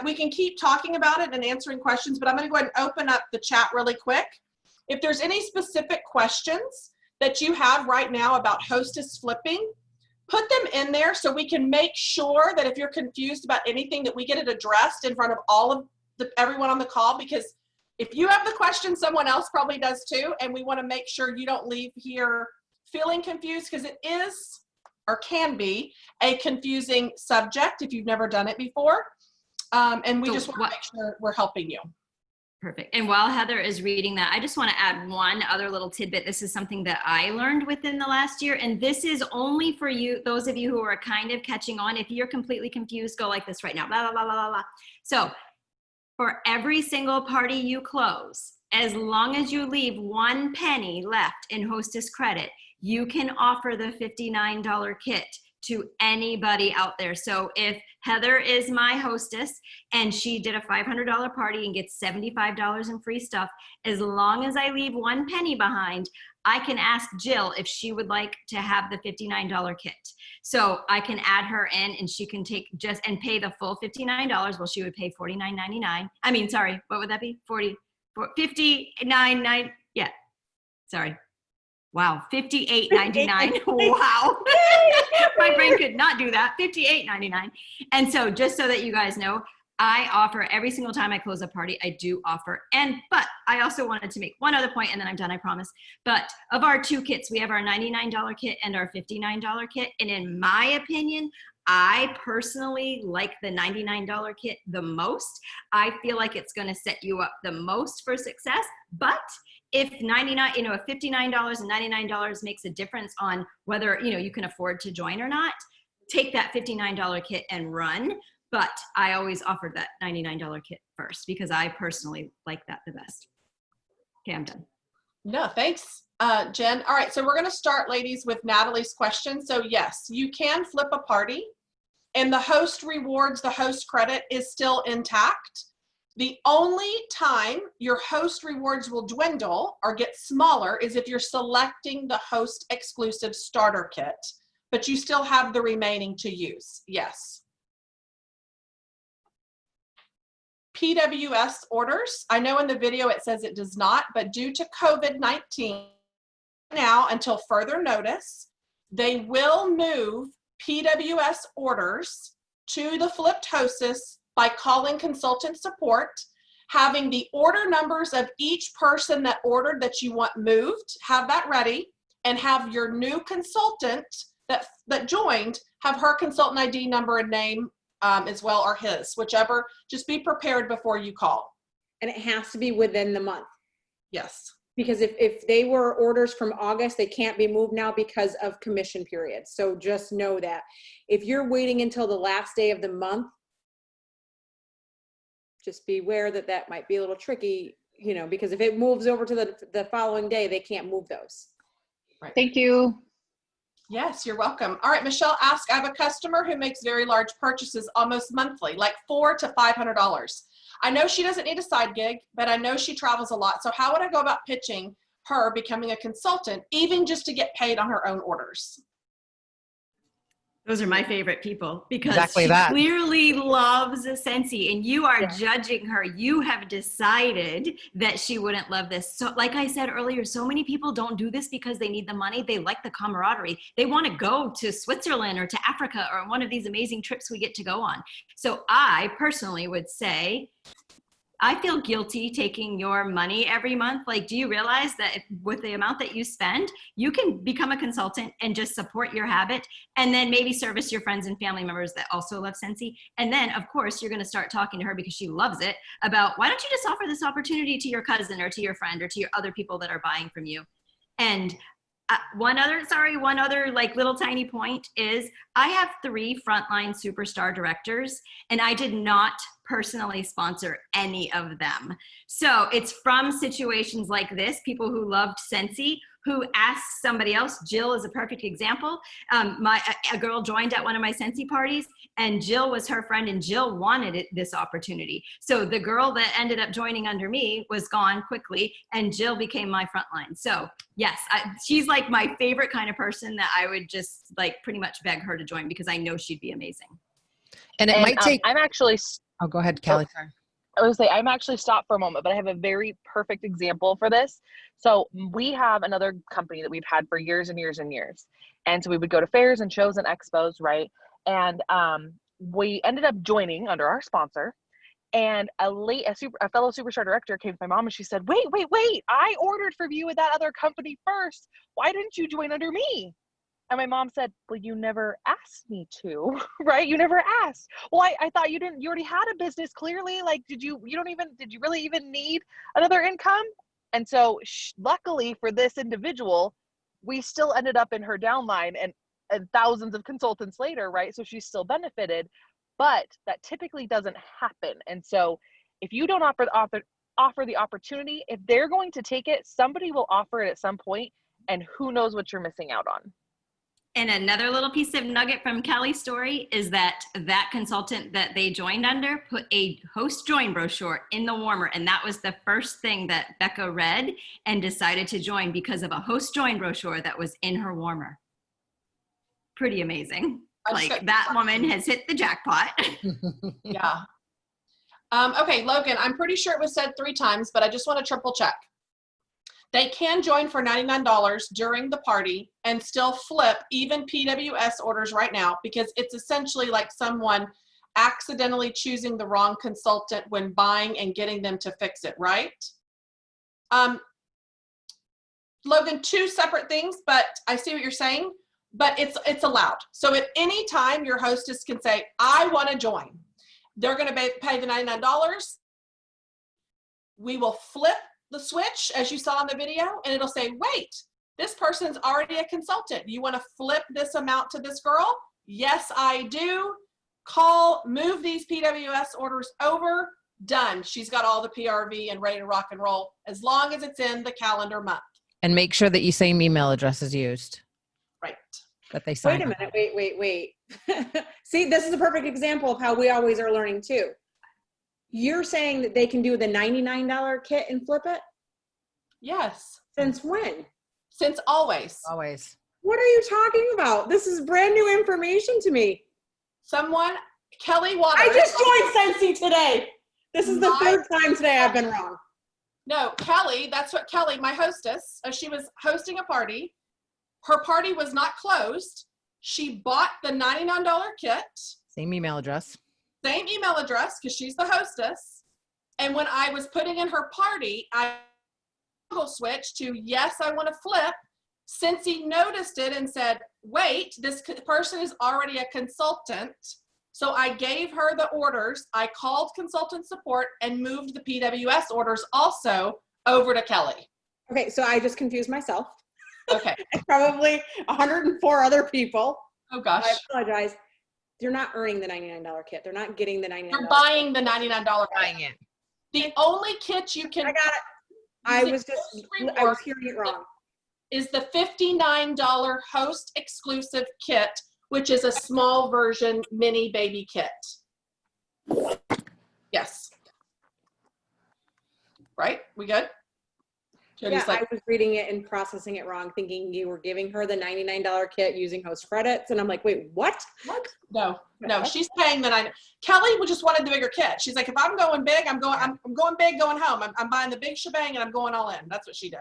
we can keep talking about it and answering questions, but I'm going to go ahead and open up the chat really quick. If there's any specific questions that you have right now about hostess flipping, put them in there so we can make sure that if you're confused about anything that we get it addressed in front of all of everyone on the call, because if you have the question, someone else probably does too, and we want to make sure you don't leave here feeling confused, because it is or can be a confusing subject if you've never done it before. And we just want to make sure we're helping you. Perfect. And while Heather is reading that, I just want to add one other little tidbit. This is something that I learned within the last year, and this is only for you, those of you who are kind of catching on. If you're completely confused, go like this right now. Blah, blah, blah, blah, blah. So for every single party you close, as long as you leave 1 penny left in hostess credit, you can offer the $59 kit to anybody out there. So if Heather is my hostess and she did a $500 party and gets $75 in free stuff, as long as I leave one penny behind, I can ask Jill if she would like to have the $59 kit. So I can add her in and she can take just and pay the full $59. Well, she would pay $49.99. I mean, sorry, what would that be? $59.9. Yeah, sorry. Wow, $58.99. Wow. My brain could not do that. $58.99. And so just so that you guys know, I offer every single time I close a party, I do offer. But I also wanted to make one other point and then I'm done, I promise. But of our two kits, we have our $99 kit and our $59 kit. And in my opinion, I personally like the $99 kit the most. I feel like it's going to set you up the most for success. But if if $59 and $99 makes a difference on whether, you can afford to join or not, take that $59 kit and run. But I always offered that $99 kit first because I personally like that the best. Okay, I'm done. No, thanks, Jen. All right, so we're going to start, ladies, with Natalie's question. So yes, you can flip a party and the host rewards, the host credit is still intact. The only time your host rewards will dwindle or get smaller is if you're selecting the host exclusive starter kit, but you still have the remaining to use. Yes. PWS orders. I know in the video it says it does not, but due to COVID-19 now until further notice, they will move PWS orders to the flipped hostess by calling consultant support, having the order numbers of each person that ordered that you want moved, have that ready, and have your new consultant that joined have her consultant ID number and name as well, or his, whichever. Just be prepared before you call. And it has to be within the month. Yes. Because if they were orders from August, they can't be moved now because of commission periods. So just know that. If you're waiting until the last day of the month, just be aware that that might be a little tricky, because if it moves over to the following day, they can't move those. Right. Thank you. Yes, you're welcome. All right, Michelle asked, I have a customer who makes very large purchases almost monthly, like $400 to $500. I know she doesn't need a side gig, but I know she travels a lot. So how would I go about pitching her becoming a consultant, even just to get paid on her own orders? Those are my favorite people because Exactly she that. clearly loves Scentsy and you are judging her. You have decided that she wouldn't love this. So like I said earlier, so many people don't do this because they need the money. They like the camaraderie. They want to go to Switzerland or to Africa or one of these amazing trips we get to go on. So I personally would say, I feel guilty taking your money every month. Like, do you realize that with the amount that you spend, you can become a consultant and just support your habit and then maybe service your friends and family members that also love Scentsy. And then, of course, you're going to start talking to her because she loves it about why don't you just offer this opportunity to your cousin or to your friend or to your other people that are buying from you. And one other like little tiny point is I have 3 frontline superstar directors and I did not personally sponsor any of them. So it's from situations like this, people who loved Scentsy, who asked somebody else. Jill is a perfect example. A girl joined at one of my Scentsy parties and Jill was her friend and Jill wanted this opportunity. So the girl that ended up joining under me was gone quickly and Jill became my frontline. So yes, she's like my favorite kind of person that I would just like pretty much beg her to join because I know she'd be amazing. And it might take, I'm actually, oh, go ahead, Callie. Sorry. I was say I'm actually stopped for a moment, but I have a very perfect example for this. So we have another company that we've had for years and years and years. And so we would go to fairs and shows and expos, right? And we ended up joining under our sponsor. And a fellow superstar director came to my mom and she said, wait, I ordered for you with that other company first. Why didn't you join under me? And my mom said, well, you never asked me to, right? You never asked. Well, I thought you already had a business clearly. Like, did you really even need another income? And so luckily for this individual, we still ended up in her downline and thousands of consultants later, right? So she still benefited, but that typically doesn't happen. And so if you don't offer the opportunity, if they're going to take it, somebody will offer it at some point, and who knows what you're missing out on. And another little piece of nugget from Kelly's story is that that consultant that they joined under put a host join brochure in the warmer. And that was the first thing that Becca read and decided to join because of a host join brochure that was in her warmer. Pretty amazing. Like that woman has hit the jackpot. Yeah. Okay, Logan, I'm pretty sure it was said 3 times, but I just want to triple check. They can join for $99 during the party and still flip even PWS orders right now, because it's essentially like someone accidentally choosing the wrong consultant when buying and getting them to fix it, right? Logan, 2 separate things, but I see what you're saying, but it's allowed. So at any time, your hostess can say, I want to join. They're going to pay the $99. We will flip the switch, as you saw in the video, and it'll say, wait, this person's already a consultant. You want to flip this amount to this girl? Yes, I do. Call, move these PWS orders over, done. She's got all the PRV and ready to rock and roll, as long as it's in the calendar month. And make sure that your same email address is used. Right. That they sign. Wait a minute, wait. See, this is a perfect example of how we always are learning too. You're saying that they can do the $99 kit and flip it? Yes. Since when? Since always. Always. What are you talking about? This is brand new information to me. Kelly Waters. I just joined Scentsy today. This is the 3rd time today I've been wrong. No, Kelly, that's what Kelly, my hostess, she was hosting a party. Her party was not closed. She bought the $99 kit. Same email address. Same email address, because she's the hostess. And when I was putting in her party, I switched to, yes, I want to flip. Scentsy noticed it and said, wait, this person is already a consultant. So I gave her the orders. I called consultant support and moved the PWS orders also over to Kelly. Okay, so I just confused myself. Okay. Probably 104 other people. Oh, gosh. I apologize. They're not earning the $99 kit. They're not getting the $99. You're buying the $99 Buying it. The only kit you can. I got it. I was hearing it wrong. Is the $59 host exclusive kit, which is a small version mini baby kit. Yes. Right? We good? Yeah, I was reading it and processing it wrong, thinking you were giving her the $99 kit using host credits. And I'm like, wait, what? No, she's paying the Kelly just wanted the bigger kit. She's like, if I'm going big, I'm going big going home. I'm buying the big shebang and I'm going all in. That's what she did.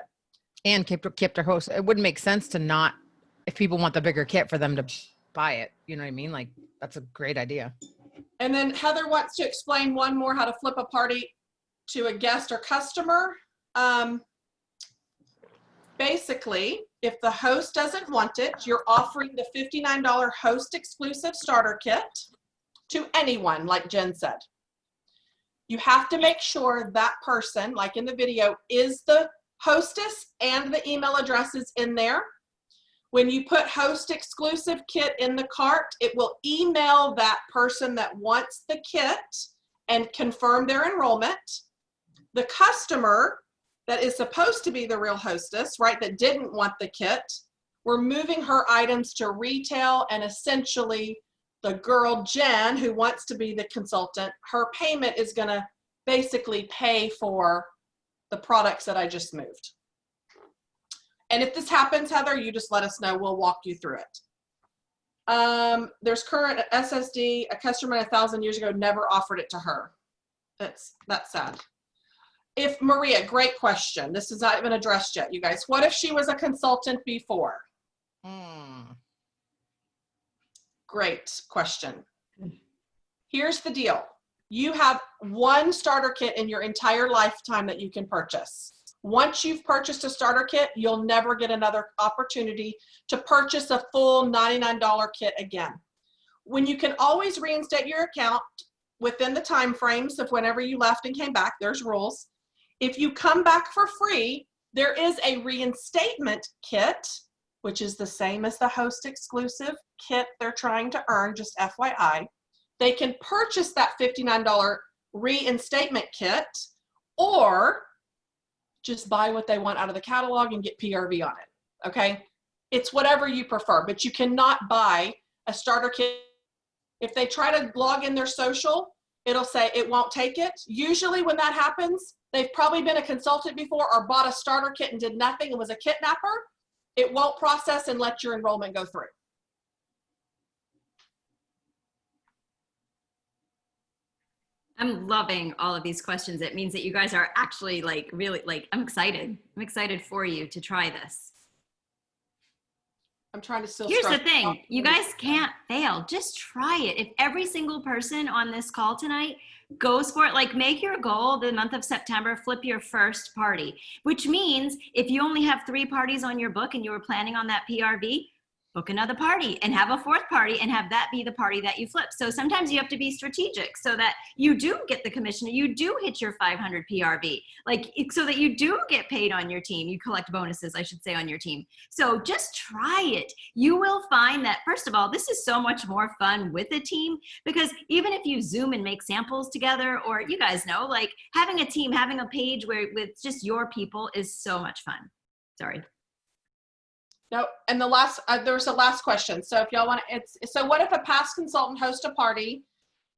And kept her host. It wouldn't make sense to not, if people want the bigger kit, for them to buy it. You know what I mean? Like, that's a great idea. And then Heather wants to explain one more, how to flip a party to a guest or customer. Basically, if the host doesn't want it, you're offering the $59 host exclusive starter kit to anyone, like Jen said. You have to make sure that person, like in the video, is the hostess and the email address is in there. When you put host exclusive kit in the cart, it will email that person that wants the kit and confirm their enrollment. The customer that is supposed to be the real hostess, right, that didn't want the kit, we're moving her items to retail, and essentially the girl, Jen, who wants to be the consultant, her payment is going to basically pay for the products that I just moved. And if this happens, Heather, you just let us know. We'll walk you through it. There's current SSD, a customer 1,000 years ago never offered it to her. That's sad. If Maria, great question. This is not even addressed yet, you guys. What if she was a consultant before? Great question. Here's the deal. You have one starter kit in your entire lifetime that you can purchase. Once you've purchased a starter kit, you'll never get another opportunity to purchase a full $99 kit again. When you can always reinstate your account within the time frames of whenever you left and came back, there's rules. If you come back for free, there is a reinstatement kit, which is the same as the host exclusive kit they're trying to earn, just FYI. They can purchase that $59 reinstatement kit, or just buy what they want out of the catalog and get PRV on it, okay? It's whatever you prefer, but you cannot buy a starter kit. If they try to log in their social, it'll say it won't take it. Usually when that happens, they've probably been a consultant before or bought a starter kit and did nothing and was a kidnapper. It won't process and let your enrollment go through. I'm loving all of these questions. It means that you guys are actually like really like, I'm excited. I'm excited for you to try this. I'm trying to still. Here's the thing, you guys can't fail. Just try it. If every single person on this call tonight goes for it, like make your goal the month of September, flip your first party, which means if you only have 3 parties on your book and you were planning on that PRV, book another party and have a 4th party and have that be the party that you flip. So sometimes you have to be strategic so that you do get the commission, you do hit your 500 PRV, like so that you do get paid on your team. You collect bonuses, I should say, on your team. So just try it. You will find that, first of all, this is so much more fun with a team, because even if you Zoom and make samples together, or you guys know, like having a team, having a page where with just your people is so much fun. Sorry. No, and the last, there's a last question. So if y'all want to, so what if a past consultant hosts a party,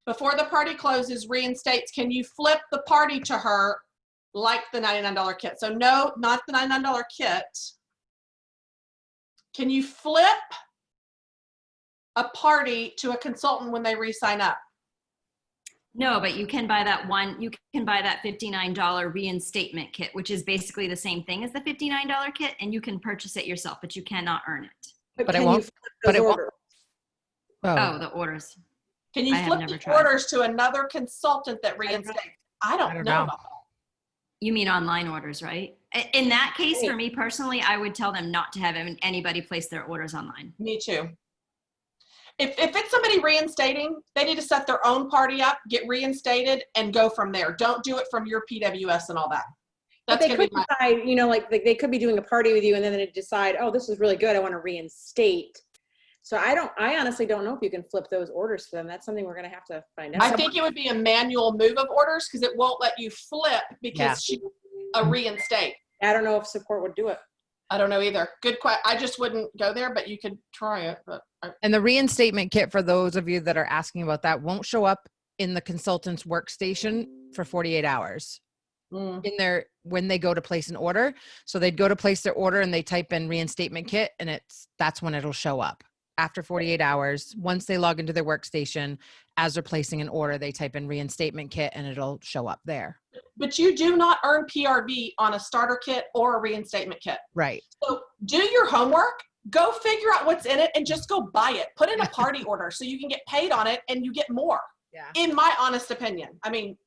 before the party closes, reinstates, can you flip the party to her like the $99 kit? So no, not the $99 kit. Can you flip a party to a consultant when they re-sign up? No, but you can buy that you can buy that $59 reinstatement kit, which is basically the same thing as the $59 kit, and you can purchase it yourself, but you cannot earn it. But it won't. But it won't. Oh, the orders. Can you flip the orders to another consultant that reinstates? I don't know. You mean online orders, right? In that case, for me personally, I would tell them not to have anybody place their orders online. Me too. If it's somebody reinstating, they need to set their own party up, get reinstated, and go from there. Don't do it from your PWS and all that. That's they could decide, you know, like they could be doing a party with you and then they decide, oh, this is really good, I want to reinstate. So I honestly don't know if you can flip those orders for them. That's something we're going to have to find out. I think it would be a manual move of orders because it won't let you flip because she's a reinstate. I don't know if support would do it. I don't know either. Good question. I just wouldn't go there, but you could try it. And the reinstatement kit, for those of you that are asking about that, won't show up in the consultant's workstation for 48 hours in their, when they go to place an order. So they'd go to place their order and they type in reinstatement kit, and that's when it'll show up. After 48 hours, once they log into their workstation, as they're placing an order, they type in reinstatement kit and it'll show up there. But you do not earn PRV on a starter kit or a reinstatement kit. Right. So do your homework, go figure out what's in it and just go buy it. Put in a party order so you can get paid on it and you get more. Yeah. In my honest opinion. I mean,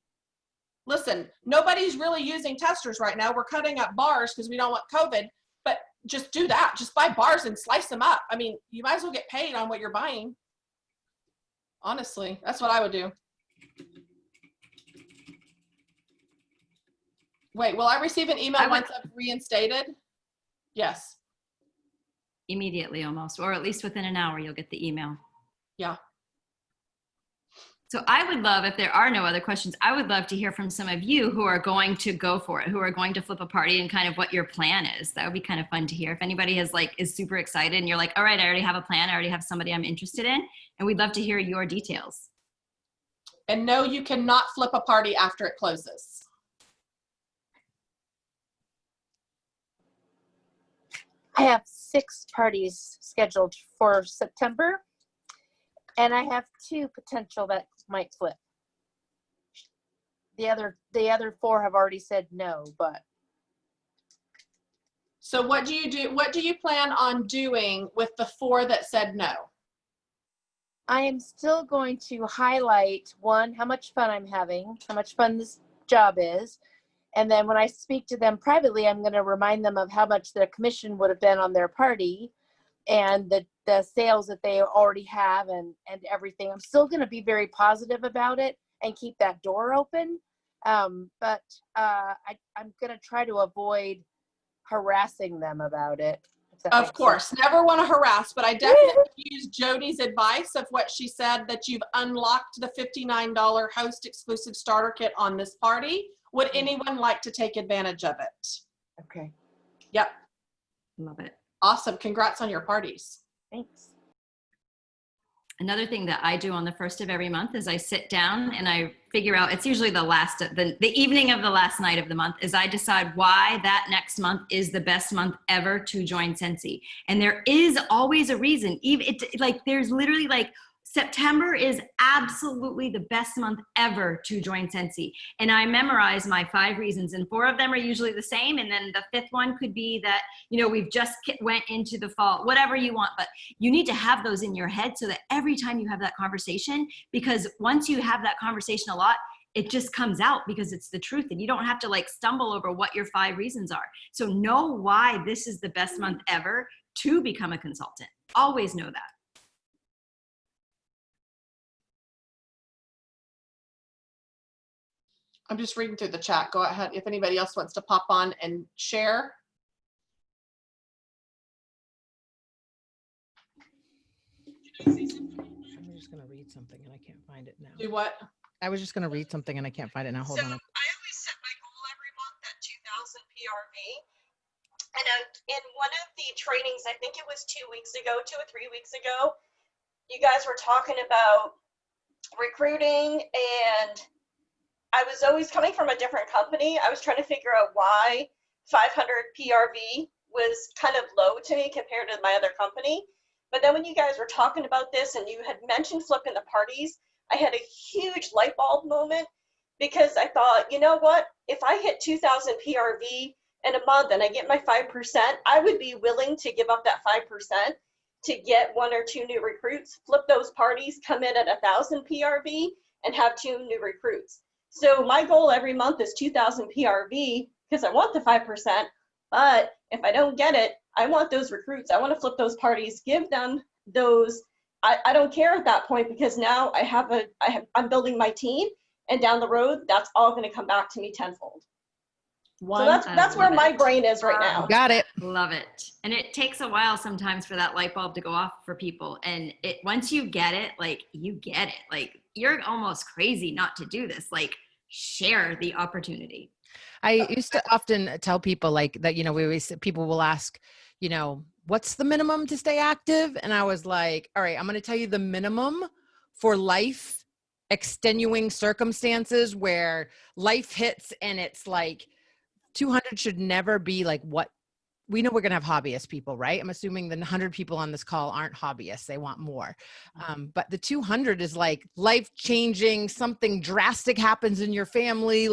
listen, nobody's really using testers right now. We're cutting up bars because we don't want COVID, but just do that. Just buy bars and slice them up. I mean, you might as well get paid on what you're buying. Honestly, that's what I would do. Wait, will I receive an email once I've reinstated? Yes. Immediately almost, or at least within an hour, you'll get the email. Yeah. So I would love, if there are no other questions, I would love to hear from some of you who are going to go for it, who are going to flip a party, and kind of what your plan is. That would be kind of fun to hear. If anybody is super excited and you're like, all right, I already have a plan. I already have somebody I'm interested in. And we'd love to hear your details. And no, you cannot flip a party after it closes. I have 6 parties scheduled for September, and I have 2 potential that might flip. The other 4 have already said no, but. So what do you do? What do you plan on doing with the 4 that said no? I am still going to highlight, 1, how much fun I'm having, how much fun this job is. And then when I speak to them privately, I'm going to remind them of how much their commission would have been on their party and the sales that they already have and everything. I'm still going to be very positive about it and keep that door open. But I'm going to try to avoid harassing them about it. Of course, never want to harass, but I definitely use Jody's advice of what she said, that you've unlocked the $59 host exclusive starter kit on this party. Would anyone like to take advantage of it? Okay. Yep. Love it. Awesome. Congrats on your parties. Thanks. Another thing that I do on the first of every month is I sit down and I figure out, it's usually the evening of the last night of the month, is I decide why that next month is the best month ever to join Scentsy. And there is always a reason. Even there's literally September is absolutely the best month ever to join Scentsy. And I memorize my 5 reasons, and 4 of them are usually the same. And then the 5th one could be that, we've just went into the fall, whatever you want, but you need to have those in your head so that every time you have that conversation, because once you have that conversation a lot, it just comes out because it's the truth, and you don't have to stumble over what your 5 reasons are. So know why this is the best month ever to become a consultant. Always know that. I'm just reading through the chat. Go ahead if anybody else wants to pop on and share. I'm just going to read something and I can't find it now. Do what? I was just going to read something and I can't find it now. Hold on. I always set my goal every month at 2,000 PRV. And in one of the trainings, I think it was 2 weeks ago, 2 or 3 weeks ago, you guys were talking about recruiting, and I was always coming from a different company. I was trying to figure out why 500 PRV was kind of low to me compared to my other company. But then when you guys were talking about this and you had mentioned flipping the parties, I had a huge light bulb moment, because I thought, you know what, if I hit 2,000 PRV in a month and I get my 5%, I would be willing to give up that 5% to get 1 or 2 new recruits, flip those parties, come in at 1,000 PRV and have 2 new recruits. So my goal every month is 2,000 PRV because I want the 5%, but if I don't get it, I want those recruits. I want to flip those parties, give them those. I don't care at that point, because now I'm building my team, and down the road, that's all going to come back to me tenfold. So that's where my brain is right now. Got it. Love it. And it takes a while sometimes for that light bulb to go off for people. And once you get it, you get it. You're almost crazy not to do this. Share the opportunity. I used to often tell people people will ask, what's the minimum to stay active? And I was like, all right, I'm going to tell you the minimum for life extenuating circumstances where life hits, and it's 200 should never be what we know. We're going to have hobbyist people, right? I'm assuming the 100 people on this call aren't hobbyists. They want more. But the 200 is life-changing, something drastic happens in your family.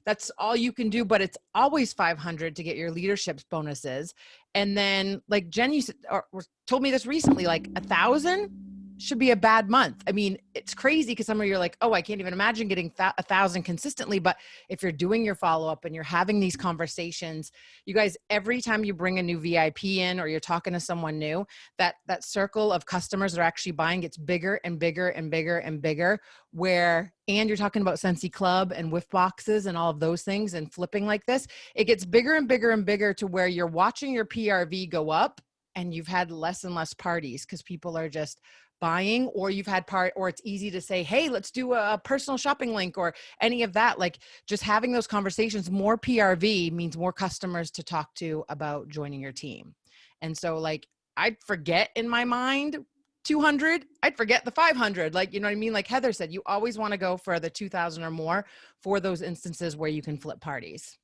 That's all you can do, but it's always 500 to get your leadership bonuses. And then Jen, you said, or told me this recently, 1,000 should be a bad month. I mean, it's crazy because some of you are oh, I can't even imagine getting 1,000 consistently. But if you're doing your follow-up and you're having these conversations, you guys, every time you bring a new VIP in or you're talking to someone new, that circle of customers that are actually buying gets bigger and bigger and bigger and bigger, and you're talking about Scentsy Club and whiff boxes and all of those things and flipping like this, it gets bigger and bigger and bigger to where you're watching your PRV go up and you've had less and less parties because people are just buying, or you've had or it's easy to say, hey, let's do a personal shopping link or any of that. Just having those conversations, more PRV means more customers to talk to about joining your team. And so I'd forget in my mind 200, I'd forget the 500. You know what I mean? Like Heather said, you always want to go for the 2,000 or more for those instances where you can flip parties.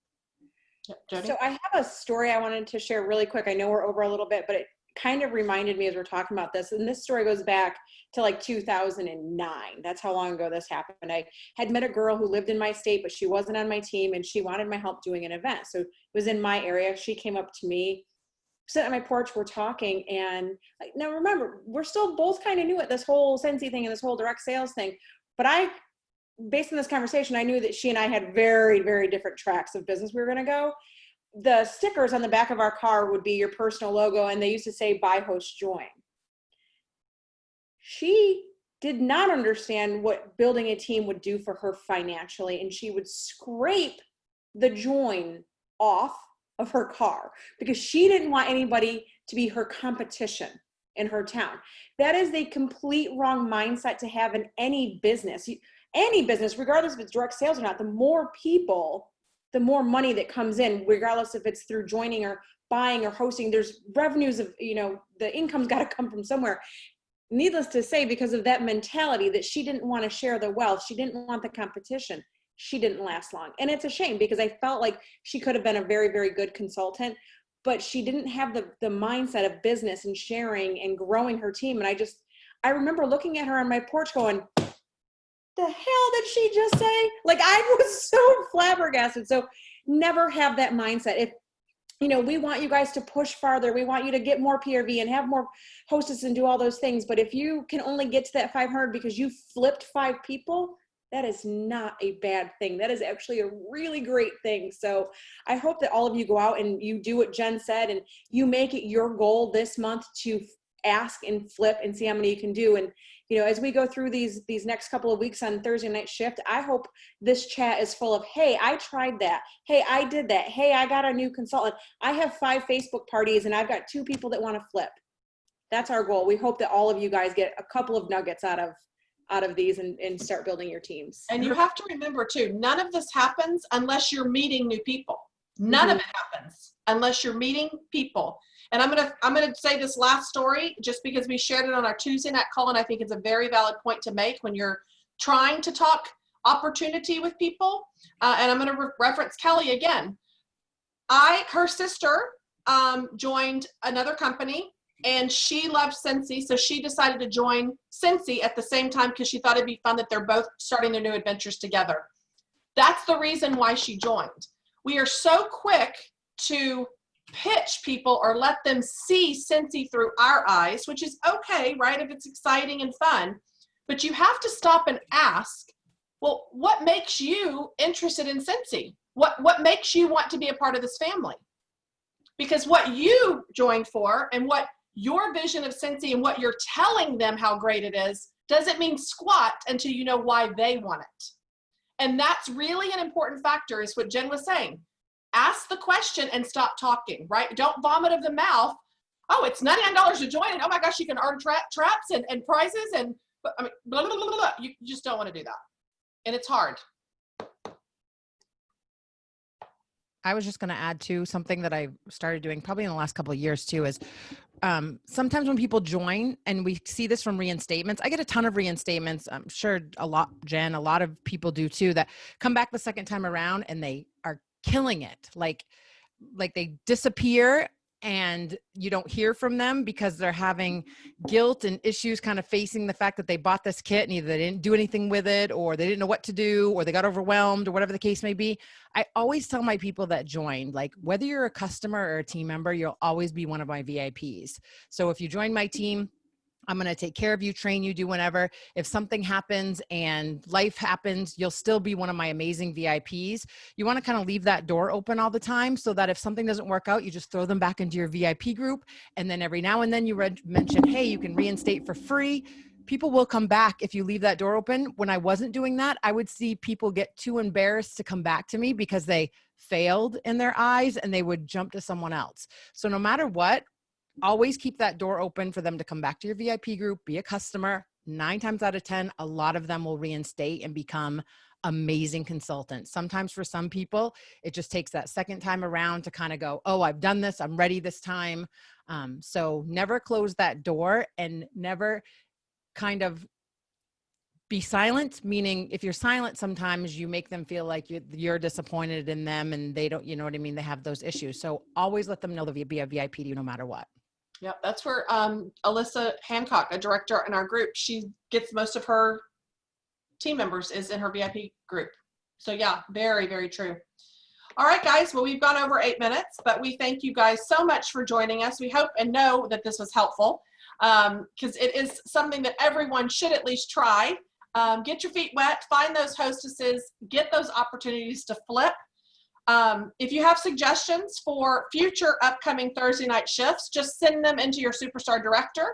Jody? So I have a story I wanted to share really quick. I know we're over a little bit, but it kind of reminded me as we're talking about this. And this story goes back to 2009. That's how long ago this happened. I had met a girl who lived in my state, but she wasn't on my team and she wanted my help doing an event. So it was in my area. She came up to me, sitting on my porch, we're talking. And now remember, we're still both kind of new at this whole Scentsy thing and this whole direct sales thing. But based on this conversation, I knew that she and I had very, very different tracks of business we were going to go. The stickers on the back of our car would be your personal logo, and they used to say, buy, host, join. She did not understand what building a team would do for her financially, and she would scrape the join off of her car because she didn't want anybody to be her competition in her town. That is a complete wrong mindset to have in any business. Any business, regardless if it's direct sales or not, the more people, the more money that comes in, regardless if it's through joining or buying or hosting, there's revenues of, the income's got to come from somewhere. Needless to say, because of that mentality that she didn't want to share the wealth, she didn't want the competition, she didn't last long. And it's a shame because I felt like she could have been a very, very good consultant, but she didn't have the mindset of business and sharing and growing her team. And I remember looking at her on my porch going, the hell did she just say? Like, I was so flabbergasted. So never have that mindset. If, we want you guys to push farther, we want you to get more PRV and have more hostess and do all those things. But if you can only get to that 500 because you flipped 5 people, that is not a bad thing. That is actually a really great thing. So I hope that all of you go out and you do what Jen said and you make it your goal this month to ask and flip and see how many you can do. And as we go through these next couple of weeks on Thursday night shift, I hope this chat is full of, hey, I tried that. Hey, I did that. Hey, I got a new consultant. I have 5 Facebook parties and I've got 2 people that want to flip. That's our goal. We hope that all of you guys get a couple of nuggets out of these and start building your teams. And you have to remember too, none of this happens unless you're meeting new people. None of it happens unless you're meeting people. And I'm gonna say this last story just because we shared it on our Tuesday night call, and I think it's a very valid point to make when you're trying to talk opportunity with people. And I'm gonna reference Kelly again. Her sister joined another company, and she loved Scentsy, so she decided to join Scentsy at the same time because she thought it'd be fun that they're both starting their new adventures together. That's the reason why she joined. We are so quick to pitch people or let them see Scentsy through our eyes, which is okay, right, if it's exciting and fun. But you have to stop and ask, well, what makes you interested in Scentsy? What makes you want to be a part of this family? Because what you joined for and what your vision of Scentsy and what you're telling them how great it is doesn't mean squat until you know why they want it. And that's really an important factor, is what Jen was saying. Ask the question and stop talking, right? Don't vomit of the mouth. Oh, it's $99 to join, and oh my gosh, you can earn traps and prizes, and I mean, blah, blah, blah, blah. You just don't want to do that. And it's hard. I was just going to add to something that I started doing probably in the last couple of years too, is sometimes when people join, and we see this from reinstatements, I get a ton of reinstatements. I'm sure a lot of people do too, that come back the second time around and they are killing it. Like they disappear and you don't hear from them because they're having guilt and issues kind of facing the fact that they bought this kit and either they didn't do anything with it, or they didn't know what to do, or they got overwhelmed, or whatever the case may be. I always tell my people that join, like, whether you're a customer or a team member, you'll always be one of my VIPs. So if you join my team, I'm going to take care of you, train you, do whatever. If something happens and life happens, you'll still be one of my amazing VIPs. You want to kind of leave that door open all the time so that if something doesn't work out, you just throw them back into your VIP group. And then every now and then you mention, hey, you can reinstate for free. People will come back if you leave that door open. When I wasn't doing that, I would see people get too embarrassed to come back to me because they failed in their eyes and they would jump to someone else. So no matter what, always keep that door open for them to come back to your VIP group, be a customer. 9 times out of 10, a lot of them will reinstate and become amazing consultants. Sometimes for some people, it just takes that second time around to kind of go, oh, I've done this, I'm ready this time. So never close that door, and never kind of be silent, meaning if you're silent, sometimes you make them feel like you're disappointed in them and they don't, you know what I mean? They have those issues. So always let them know they'll be a VIP to you no matter what. Yeah, that's where Alyssa Hancock, a director in our group, she gets most of her team members is in her VIP group. So yeah, very, very true. All right, guys. Well, we've gone over 8 minutes, but we thank you guys so much for joining us. We hope and know that this was helpful, because it is something that everyone should at least try. Get your feet wet, find those hostesses, get those opportunities to flip. If you have suggestions for future upcoming Thursday night shifts, just send them into your superstar director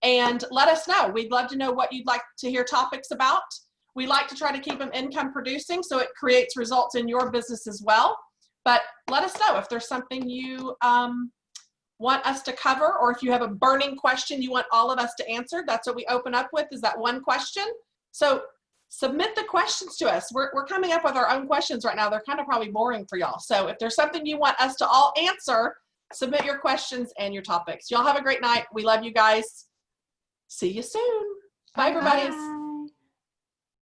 and let us know. We'd love to know what you'd like to hear topics about. We like to try to keep them income producing so it creates results in your business as well. But let us know if there's something you want us to cover, or if you have a burning question you want all of us to answer. That's what we open up with, is that one question. So submit the questions to us. We're coming up with our own questions right now. They're kind of probably boring for y'all. So if there's something you want us to all answer, Submit your questions and your topics. Y'all have a great night. We love you guys. See you soon. Bye, everybody. Bye.